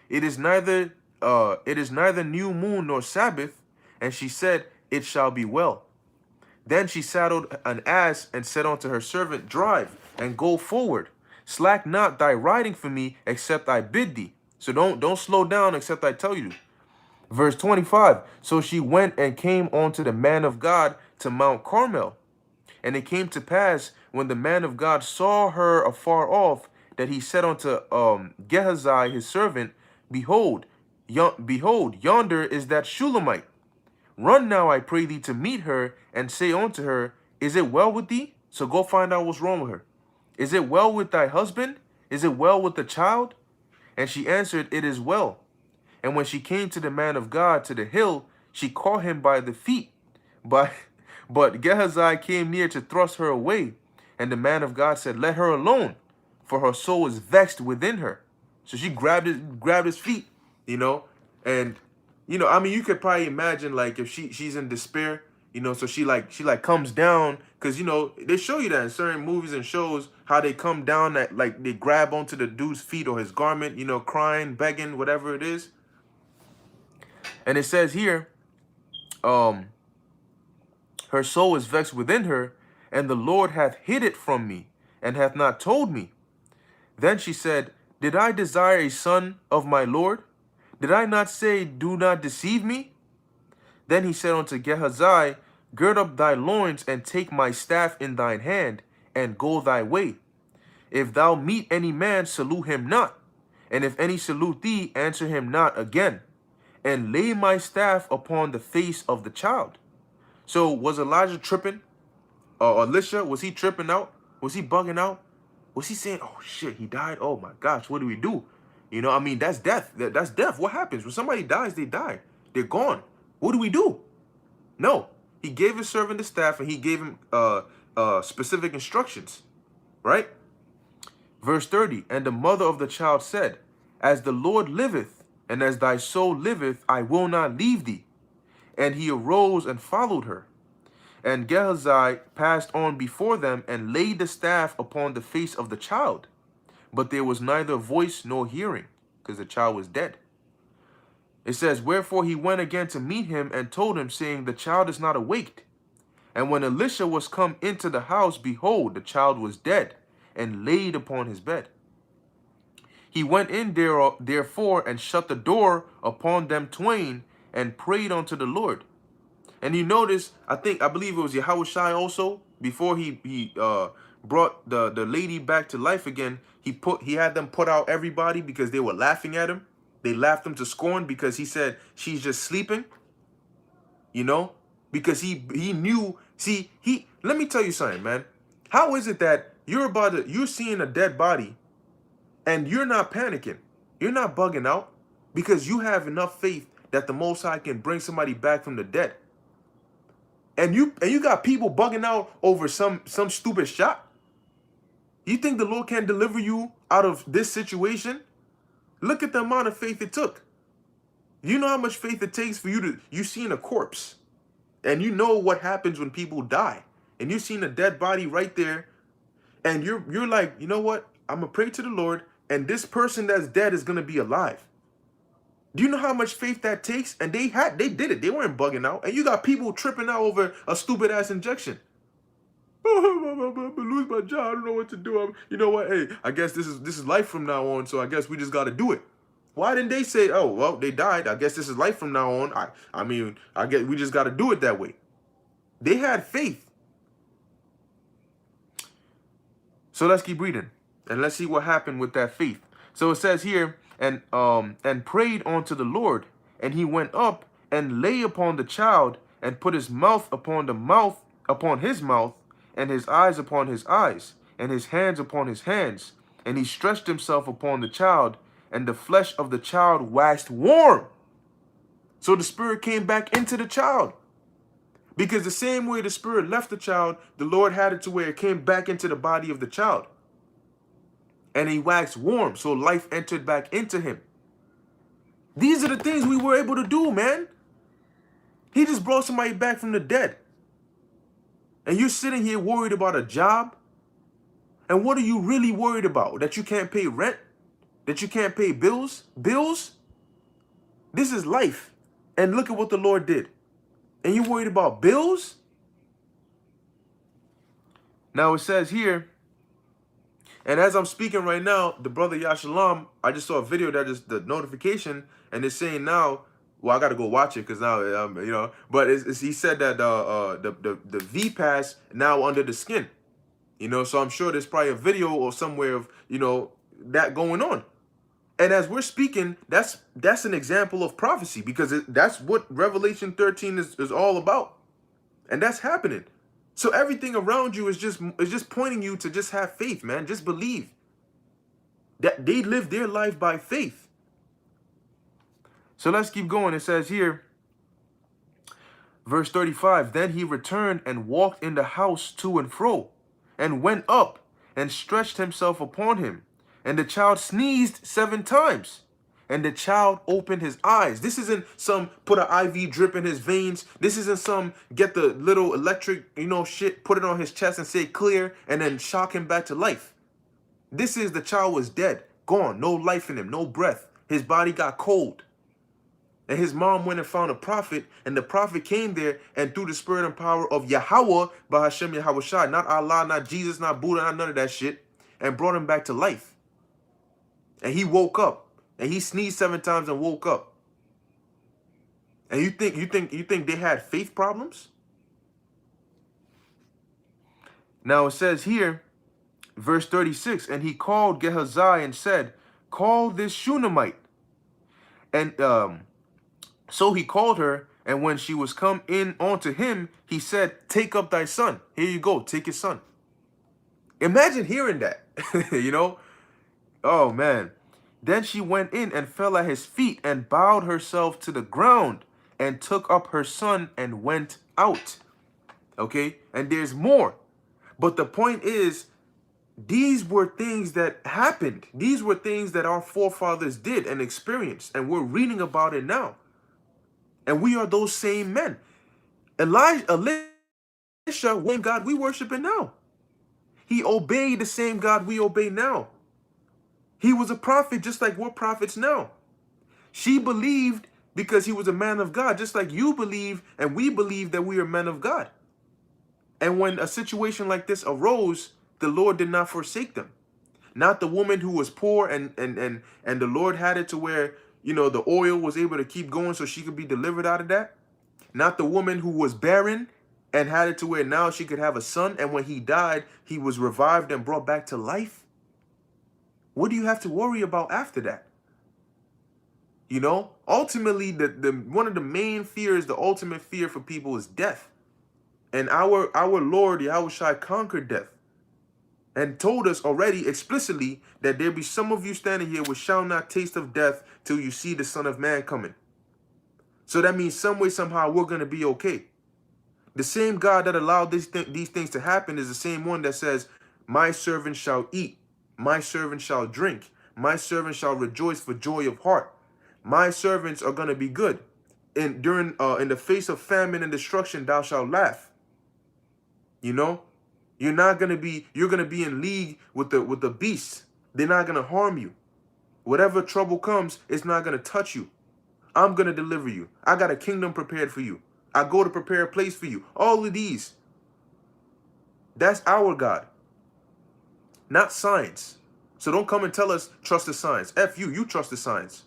[SPEAKER 1] It is neither new moon nor Sabbath. And she said, it shall be well. Then she saddled an ass, and said unto her servant, drive, and go forward. Slack not thy riding for me, except I bid thee. So don't slow down except I tell you. Verse 25. So she went and came unto the man of God to Mount Carmel. And it came to pass, when the man of God saw her afar off, that he said unto Gehazi his servant, Behold, behold, yonder is that Shulamite. Run now, I pray thee, to meet her, and say unto her, Is it well with thee? So go find out what's wrong with her. Is it well with thy husband? Is it well with the child? And she answered, It is well. And when she came to the man of God to the hill, she caught him by the feet. But, but Gehazi came near to thrust her away. And the man of God said, Let her alone, for her soul is vexed within her. So she grabbed his feet, you know, and I mean, you could probably imagine, like, if she's in despair, so she comes down, because they show you that in certain movies and shows, how they come down, that like they grab onto the dude's feet or his garment, crying, begging, whatever it is. And it says here, her soul is vexed within her, and the Lord hath hid it from me, and hath not told me. Then she said, Did I desire a son of my Lord? Did I not say, Do not deceive me? Then he said unto Gehazi, Gird up thy loins, and take my staff in thine hand, and go thy way. If thou meet any man, salute him not. And if any salute thee, answer him not again. And lay my staff upon the face of the child. So was Elijah tripping? Elisha, was he tripping out? Was he bugging out? Was he saying, oh shit, he died? Oh my gosh, what do we do? I mean, that's death. That's death. What happens? When somebody dies, they die. They're gone. What do we do? No. He gave his servant the staff, and he gave him specific instructions. Right? Verse 30, And the mother of the child said, As the Lord liveth, and as thy soul liveth, I will not leave thee. And he arose and followed her. And Gehazi passed on before them, and laid the staff upon the face of the child. But there was neither voice nor hearing, because the child was dead. It says, Wherefore he went again to meet him, and told him, saying, The child is not awaked. And when Elisha was come into the house, behold, the child was dead, and laid upon his bed. He went in therefore, and shut the door upon them twain, and prayed unto the Lord. And you notice, I believe it was Yahushua also, before he brought the lady back to life again, he had them put out everybody because they were laughing at him. They laughed him to scorn because he said she's just sleeping. Because he knew. See, let me tell you something, man. How is it that you're seeing a dead body and you're not panicking? You're not bugging out because you have enough faith that the Most High can bring somebody back from the dead. And you got people bugging out over some stupid shot? You think the Lord can deliver you out of this situation? Look at the amount of faith it took. You know how much faith it takes for you seen a corpse. And you know what happens when people die. And you seen a dead body right there. And you're like, you know what? I'm going to pray to the Lord. And this person that's dead is going to be alive. Do you know how much faith that takes? And they did it. They weren't bugging out. And you got people tripping out over a stupid ass injection. I'm gonna lose my job. I don't know what to do. You know what? Hey, I guess this is life from now on. So I guess we just got to do it. Why didn't they say, oh well, they died. I guess this is life from now on. I mean, I guess we just got to do it that way. They had faith. So let's keep reading, and let's see what happened with that faith. So it says here, and prayed unto the Lord, and he went up and lay upon the child, and put his mouth upon his mouth, and his eyes upon his eyes, and his hands upon his hands. And he stretched himself upon the child, and the flesh of the child waxed warm. So the spirit came back into the child. Because the same way the spirit left the child, the Lord had it to where it came back into the body of the child. And he waxed warm, so life entered back into him. These are the things we were able to do, man. He just brought somebody back from the dead. And you're sitting here worried about a job? And what are you really worried about? That you can't pay rent? That you can't pay bills? Bills? This is life. And look at what the Lord did. And you're worried about bills? Now it says here, and as I'm speaking right now, the brother Yashalam, I just saw a video that is the notification, and it's saying now, well, I got to go watch it because now, but he said that the V pass now under the skin, so I'm sure there's probably a video or somewhere of, that going on. And as we're speaking, that's an example of prophecy, because that's what Revelation 13 is all about. And that's happening. So everything around you is just pointing you to just have faith, man. Just believe that they live their life by faith. So let's keep going. It says here, verse 35, then he returned and walked in the house to and fro, and went up and stretched himself upon him. And the child sneezed 7 times. And the child opened his eyes. This isn't some put an IV drip in his veins. This isn't some get the little electric, shit, put it on his chest and say clear, and then shock him back to life. This is the child was dead, gone, no life in him, no breath. His body got cold. And his mom went and found a prophet, and the prophet came there, and through the spirit and power of Yahweh, Bahashem Yahweh Shai, not Allah, not Jesus, not Buddha, not none of that shit, and brought him back to life. And he woke up, and he sneezed 7 times and woke up. And you think they had faith problems? Now it says here, verse 36, and he called Gehazi and said, call this Shunammite. And so he called her, and when she was come in unto him, he said, take up thy son. Here you go, take his son. Imagine hearing that, Oh, man. Then she went in and fell at his feet and bowed herself to the ground and took up her son and went out. Okay? And there's more. But the point is, these were things that happened. These were things that our forefathers did and experienced. And we're reading about it now. And we are those same men. Elisha, same God we worshiping now. He obeyed the same God we obey now. He was a prophet just like we're prophets now. She believed because he was a man of God, just like you believe and we believe that we are men of God. And when a situation like this arose, the Lord did not forsake them. Not the woman who was poor and the Lord had it to where, the oil was able to keep going so she could be delivered out of that. Not the woman who was barren and had it to where now she could have a son, and when he died, he was revived and brought back to life. What do you have to worry about after that? Ultimately, the one of the main fears, the ultimate fear for people is death. And our Lord, Yahweh Shai, conquered death and told us already explicitly that there be some of you standing here which shall not taste of death till you see the Son of Man coming. So that means some way, somehow, we're going to be okay. The same God that allowed these things to happen is the same one that says, my servant shall eat. My servant shall drink. My servant shall rejoice for joy of heart. My servants are going to be good. And in the face of famine and destruction, thou shalt laugh. You're going to be in league with the beasts. They're not going to harm you. Whatever trouble comes, it's not going to touch you. I'm going to deliver you. I got a kingdom prepared for you. I go to prepare a place for you. All of these. That's our God. Not science. So don't come and tell us trust the science. F you, you trust the science.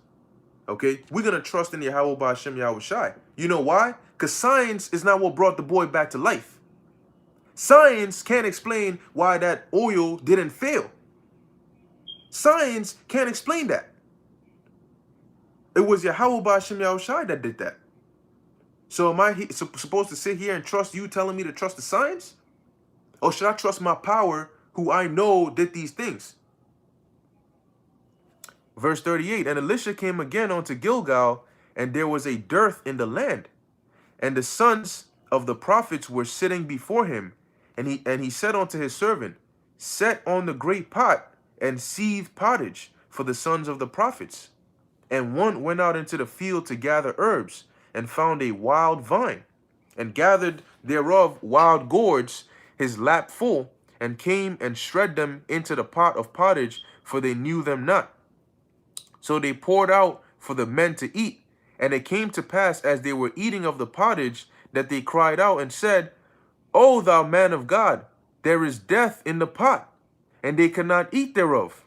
[SPEAKER 1] Okay? We're going to trust in Yahweh Ba'ashem Yahweh Shai. You know why? Because science is not what brought the boy back to life. Science can't explain why that oil didn't fail. Science can't explain that. It was Yahweh Ba'ashem Yahweh Shai that did that. So am I supposed to sit here and trust you telling me to trust the science? Or should I trust my power, who I know did these things? Verse 38, and Elisha came again unto Gilgal, and there was a dearth in the land. And the sons of the prophets were sitting before him. And he said unto his servant, set on the great pot, and seethe pottage for the sons of the prophets. And one went out into the field to gather herbs, and found a wild vine, and gathered thereof wild gourds, his lap full, and came and shred them into the pot of pottage, for they knew them not. So they poured out for the men to eat. And it came to pass, as they were eating of the pottage, that they cried out and said, O thou man of God, there is death in the pot. And they could not eat thereof.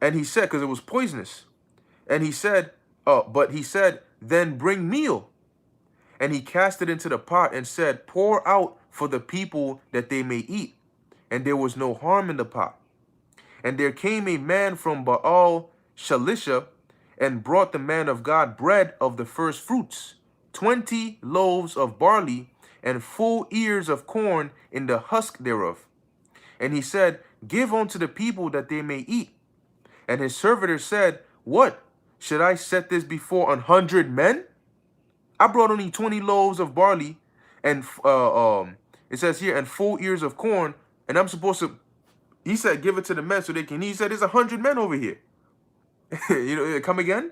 [SPEAKER 1] And he said, because it was poisonous. And he said, but he said, then bring meal. And he cast it into the pot and said, pour out for the people that they may eat. And there was no harm in the pot. And there came a man from Baal Shalisha, and brought the man of God bread of the first fruits, 20 loaves of barley, and full ears of corn in the husk thereof. And he said, Give unto the people that they may eat. And his servitor said, What? Should I set this before 100 men? I brought only 20 loaves of barley, and it says here, and full ears of corn, and I'm supposed to, he said, give it to the men so they can eat. He said, there's 100 men over here. You know, come again?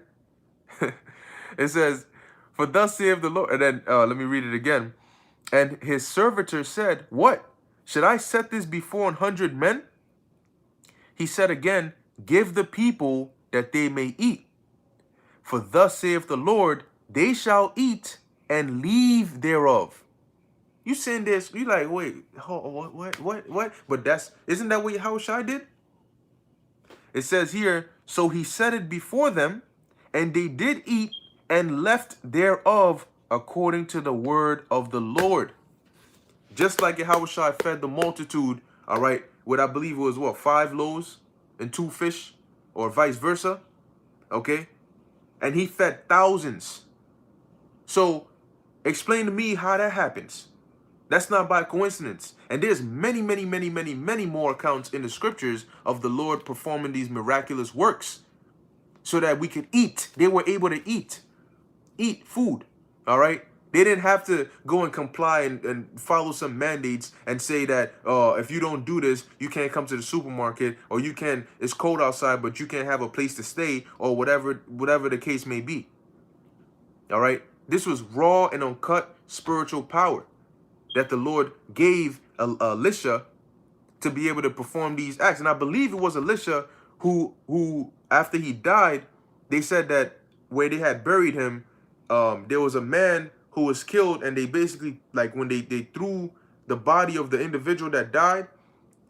[SPEAKER 1] It says, for thus saith the Lord. And then let me read it again. And his servitor said, What? Should I set this before 100 men? He said again, Give the people that they may eat. For thus saith the Lord, they shall eat and leave thereof. You saying this, you like, wait, what? But isn't that what Yahushua did? It says here, so he set it before them, and they did eat and left thereof according to the word of the Lord. Just like Yahushua fed the multitude, all right, what I believe it was, what, 5 loaves and 2 fish, or vice versa, okay? And he fed thousands. So explain to me how that happens. That's not by coincidence. And there's many more accounts in the scriptures of the Lord performing these miraculous works so that we could eat. They were able to eat food, all right? They didn't have to go and comply and follow some mandates and say that if you don't do this, you can't come to the supermarket, or you can, it's cold outside, but you can't have a place to stay, or whatever the case may be. All right? This was raw and uncut spiritual power that the Lord gave Elisha to be able to perform these acts. And I believe it was Elisha who after he died, they said that where they had buried him, there was a man who was killed, and they basically, like, when they threw the body of the individual that died,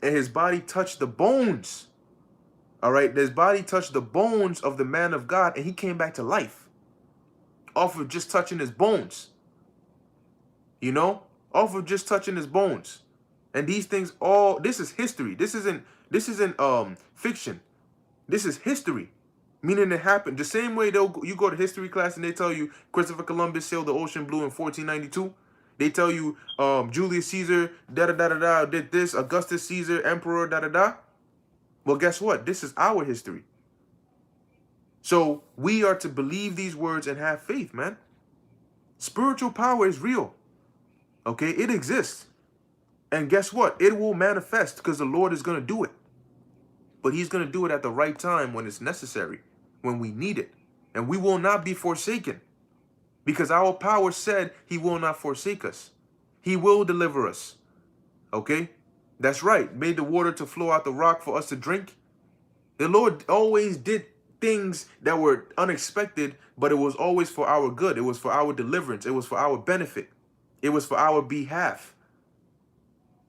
[SPEAKER 1] and his body touched the bones. All right, his body touched the bones of the man of God, and he came back to life off of just touching his bones. You know, off of just touching his bones. And these things, all this is history. This isn't fiction. This is history. Meaning it happened. The same way you go to history class and they tell you Christopher Columbus sailed the ocean blue in 1492. They tell you Julius Caesar did this, Augustus Caesar, emperor Well, guess what? This is our history. So we are to believe these words and have faith, man. Spiritual power is real. Okay, it exists. And guess what? It will manifest because the Lord is going to do it. But he's going to do it at the right time when it's necessary, when we need it. And we will not be forsaken because our power said he will not forsake us. He will deliver us. Okay? That's right. Made the water to flow out the rock for us to drink. The Lord always did things that were unexpected, but it was always for our good. It was for our deliverance. It was for our benefit. It was for our behalf.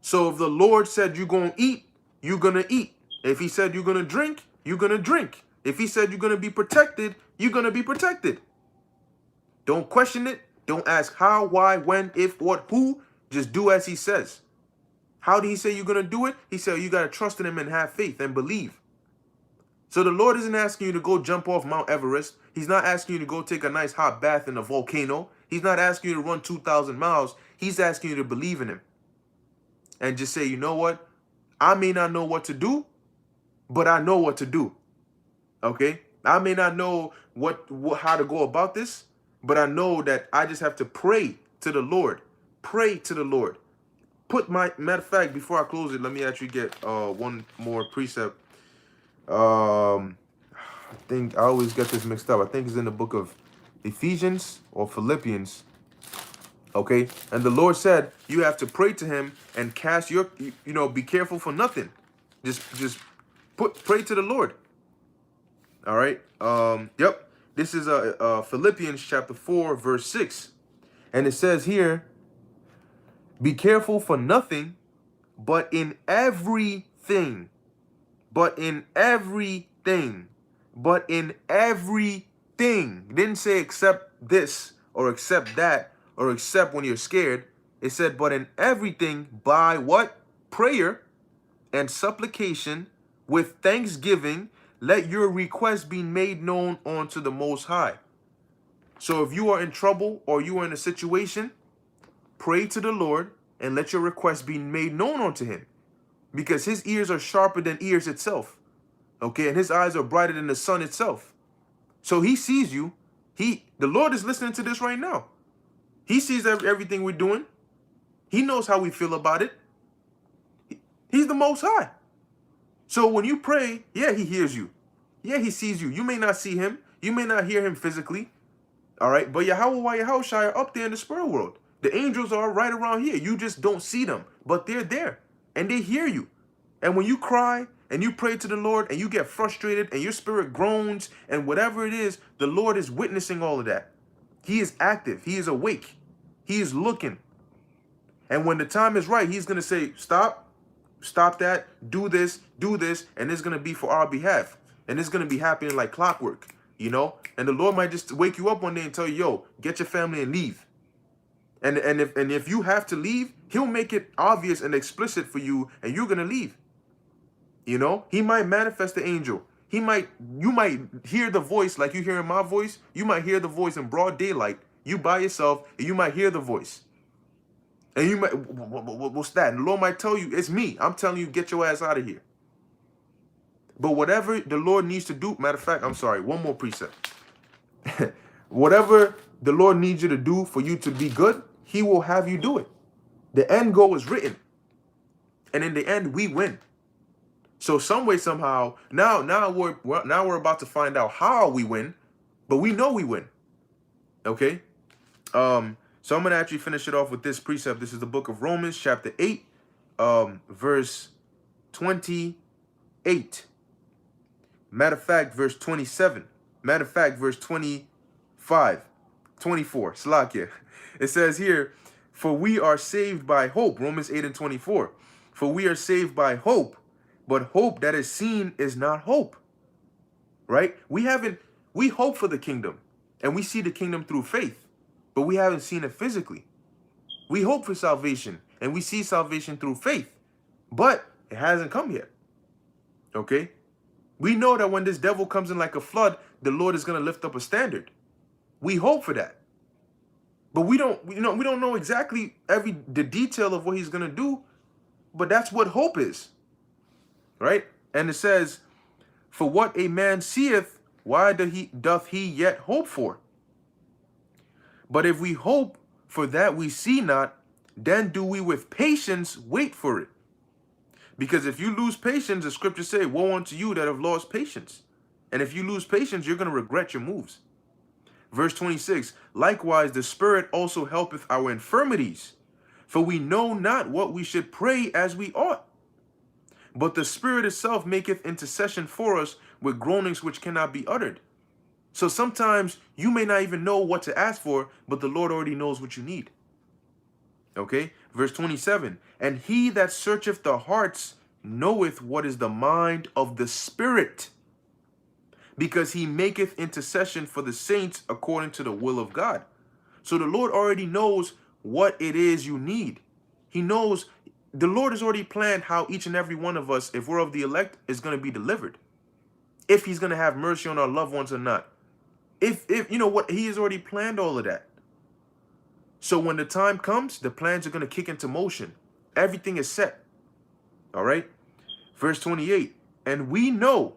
[SPEAKER 1] So if the Lord said you're going to eat, you're going to eat. If he said you're going to drink, you're going to drink. If he said you're going to be protected, you're going to be protected. Don't question it. Don't ask how, why, when, if, what, who. Just do as he says. How did he say you're going to do it? He said you got to trust in him and have faith and believe. So the Lord isn't asking you to go jump off Mount Everest. He's not asking you to go take a nice hot bath in a volcano. He's not asking you to run 2,000 miles. He's asking you to believe in him. And just say, you know what? I may not know what to do, but I know what to do. Okay? I may not know how to go about this, but I know that I just have to pray to the Lord. Pray to the Lord. Matter of fact, before I close it, let me actually get one more precept. I think I always get this mixed up. I think it's in the book of Ephesians or Philippians. Okay? And the Lord said, you have to pray to him and cast your, be careful for nothing. Just pray to the Lord. All right? Yep. This is Philippians chapter 4, verse 6. And it says here, be careful for nothing, but in everything. But in everything. It didn't say except this or except that or except when you're scared. It said, but in everything by what? Prayer and supplication with thanksgiving, let your request be made known unto the Most High. So if you are in trouble or you are in a situation, pray to the Lord and let your request be made known unto him, because his ears are sharper than ears itself. Okay, and his eyes are brighter than the sun itself. So he sees you. The Lord is listening to this right now. He sees everything we're doing. He knows how we feel about it. He's the Most High. So when you pray, yeah, he hears you. Yeah, he sees you. You may not see him. You may not hear him physically. All right, but Yahweh Yahushua are up there in the spirit world. The angels are right around here. You just don't see them, but they're there and they hear you. And when you cry and you pray to the Lord and you get frustrated and your spirit groans and whatever it is, the Lord is witnessing all of that. He is active. He is awake. He is looking. And when the time is right, he's going to say, stop that, do this, and it's going to be for our behalf. And it's going to be happening like clockwork, you know? And the Lord might just wake you up one day and tell you, yo, get your family and leave. And if you have to leave, he'll make it obvious and explicit for you, and you're going to leave. You know, he might manifest the angel. You might hear the voice like you hearing my voice. You might hear the voice in broad daylight. You by yourself, and you might hear the voice. And you might, what's that? And the Lord might tell you, it's me. I'm telling you, get your ass out of here. But whatever the Lord needs to do, matter of fact, I'm sorry, one more precept. Whatever the Lord needs you to do for you to be good, he will have you do it. The end goal is written. And in the end, we win. So some way, somehow, now we're about to find out how we win, but we know we win. Okay? So I'm going to actually finish it off with this precept. This is the book of Romans, chapter 8, verse 28. Matter of fact, verse 27. Matter of fact, verse 24. Slakia. It says here, for we are saved by hope. Romans 8 and 24. For we are saved by hope, but hope that is seen is not hope. Right? We hope for the kingdom, and we see the kingdom through faith, but we haven't seen it physically. We hope for salvation, and we see salvation through faith, but it hasn't come yet. Okay? We know that when this devil comes in like a flood, the Lord is going to lift up a standard. We hope for that. But we don't know exactly the detail of what he's going to do, but that's what hope is. Right? And it says, for what a man seeth, why doth he yet hope for? But if we hope for that we see not, then do we with patience wait for it. Because if you lose patience, the scriptures say, woe unto you that have lost patience. And if you lose patience, you're going to regret your moves. Verse 26, likewise the Spirit also helpeth our infirmities, for we know not what we should pray as we ought. But the Spirit itself maketh intercession for us with groanings which cannot be uttered. So sometimes you may not even know what to ask for, but the Lord already knows what you need. Okay, verse 27, and he that searcheth the hearts knoweth what is the mind of the Spirit, because he maketh intercession for the saints according to the will of God. So the Lord already knows what it is you need. He knows, the Lord has already planned how each and every one of us, if we're of the elect, is going to be delivered. If he's going to have mercy on our loved ones or not. If you know what, he has already planned all of that. So when the time comes, the plans are going to kick into motion. Everything is set. All right. Verse 28. And we know,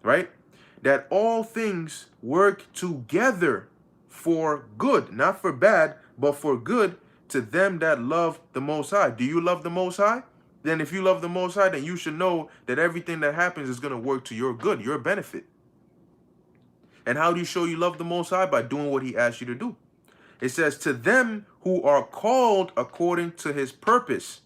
[SPEAKER 1] right? That all things work together for good, not for bad, but for good to them that love the Most High. Do you love the Most High? Then if you love the Most High, then you should know that everything that happens is going to work to your good, your benefit. And how do you show you love the Most High? By doing what he asks you to do. It says, to them who are called according to his purpose.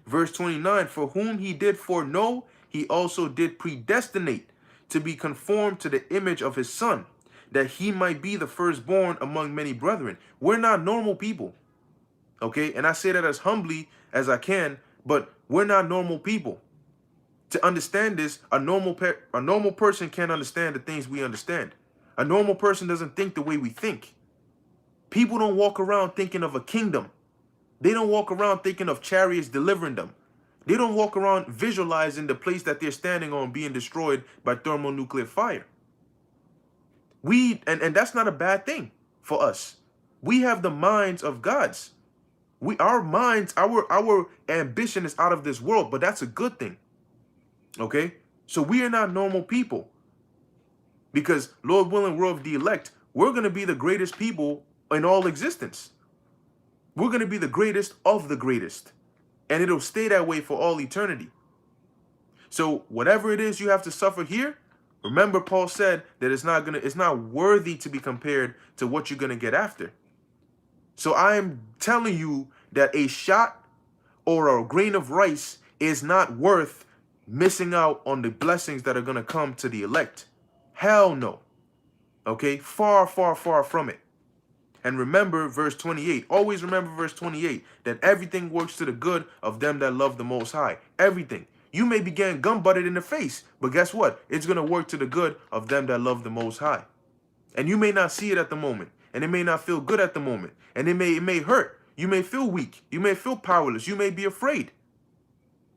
[SPEAKER 1] Verse 29, for whom he did foreknow, he also did predestinate to be conformed to the image of his Son, that he might be the firstborn among many brethren. We're not normal people. Okay? And I say that as humbly as I can, but we're not normal people. To understand this, a normal person can't understand the things we understand. A normal person doesn't think the way we think. People don't walk around thinking of a kingdom. They don't walk around thinking of chariots delivering them. They don't walk around visualizing the place that they're standing on being destroyed by thermonuclear fire. And that's not a bad thing for us. We have the minds of gods. Our minds, our ambition is out of this world, but that's a good thing. Okay? So we are not normal people. Because Lord willing, we're of the elect. We're going to be the greatest people in all existence. We're going to be the greatest of the greatest. And it'll stay that way for all eternity. So whatever it is you have to suffer here, remember Paul said that it's not worthy to be compared to what you're going to get after. So I'm telling you that a shot or a grain of rice is not worth missing out on the blessings that are going to come to the elect. Hell no. Okay? Far, far, far from it. And remember verse 28. Always remember verse 28, that everything works to the good of them that love the Most High. Everything. You may be getting gun-butted in the face, but guess what? It's going to work to the good of them that love the Most High. And you may not see it at the moment, and it may not feel good at the moment, and it may hurt. You may feel weak. You may feel powerless. You may be afraid.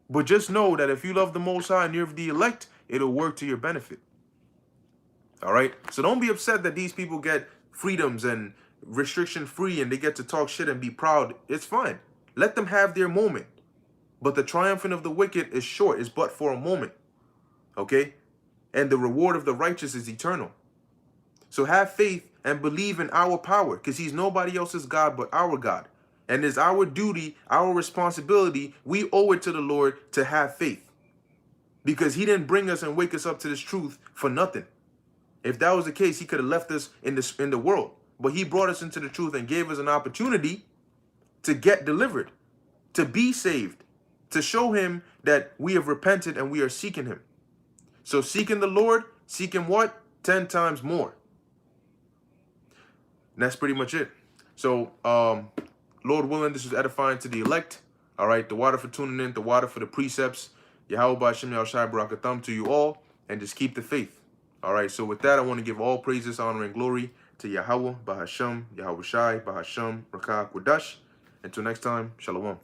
[SPEAKER 1] But just know that if you love the Most High and you're the elect, it'll work to your benefit. All right? So don't be upset that these people get freedoms and restriction-free and they get to talk shit and be proud. It's fine. Let them have their moment. But the triumphing of the wicked is short. It's but for a moment. Okay? And the reward of the righteous is eternal. So have faith and believe in our power, because he's nobody else's God but our God. And it's our duty, our responsibility. We owe it to the Lord to have faith, because he didn't bring us and wake us up to this truth for nothing. If that was the case, he could have left us in the world. But he brought us into the truth and gave us an opportunity to get delivered, to be saved, to show him that we have repented and we are seeking him. So seeking the Lord, seek him what? 10 times more. And that's pretty much it. So, Lord willing, this is edifying to the elect. All right, the water for tuning in, the water for the precepts. Yahweh Ba'Shem Yahushai Barakatham to you all, and just keep the faith. All right, so with that, I want to give all praises, honor, and glory to Yahweh Ba'Hashem, Yahweh Shai, Ba'Hashem, Rakah, Quadash. Until next time, Shalom.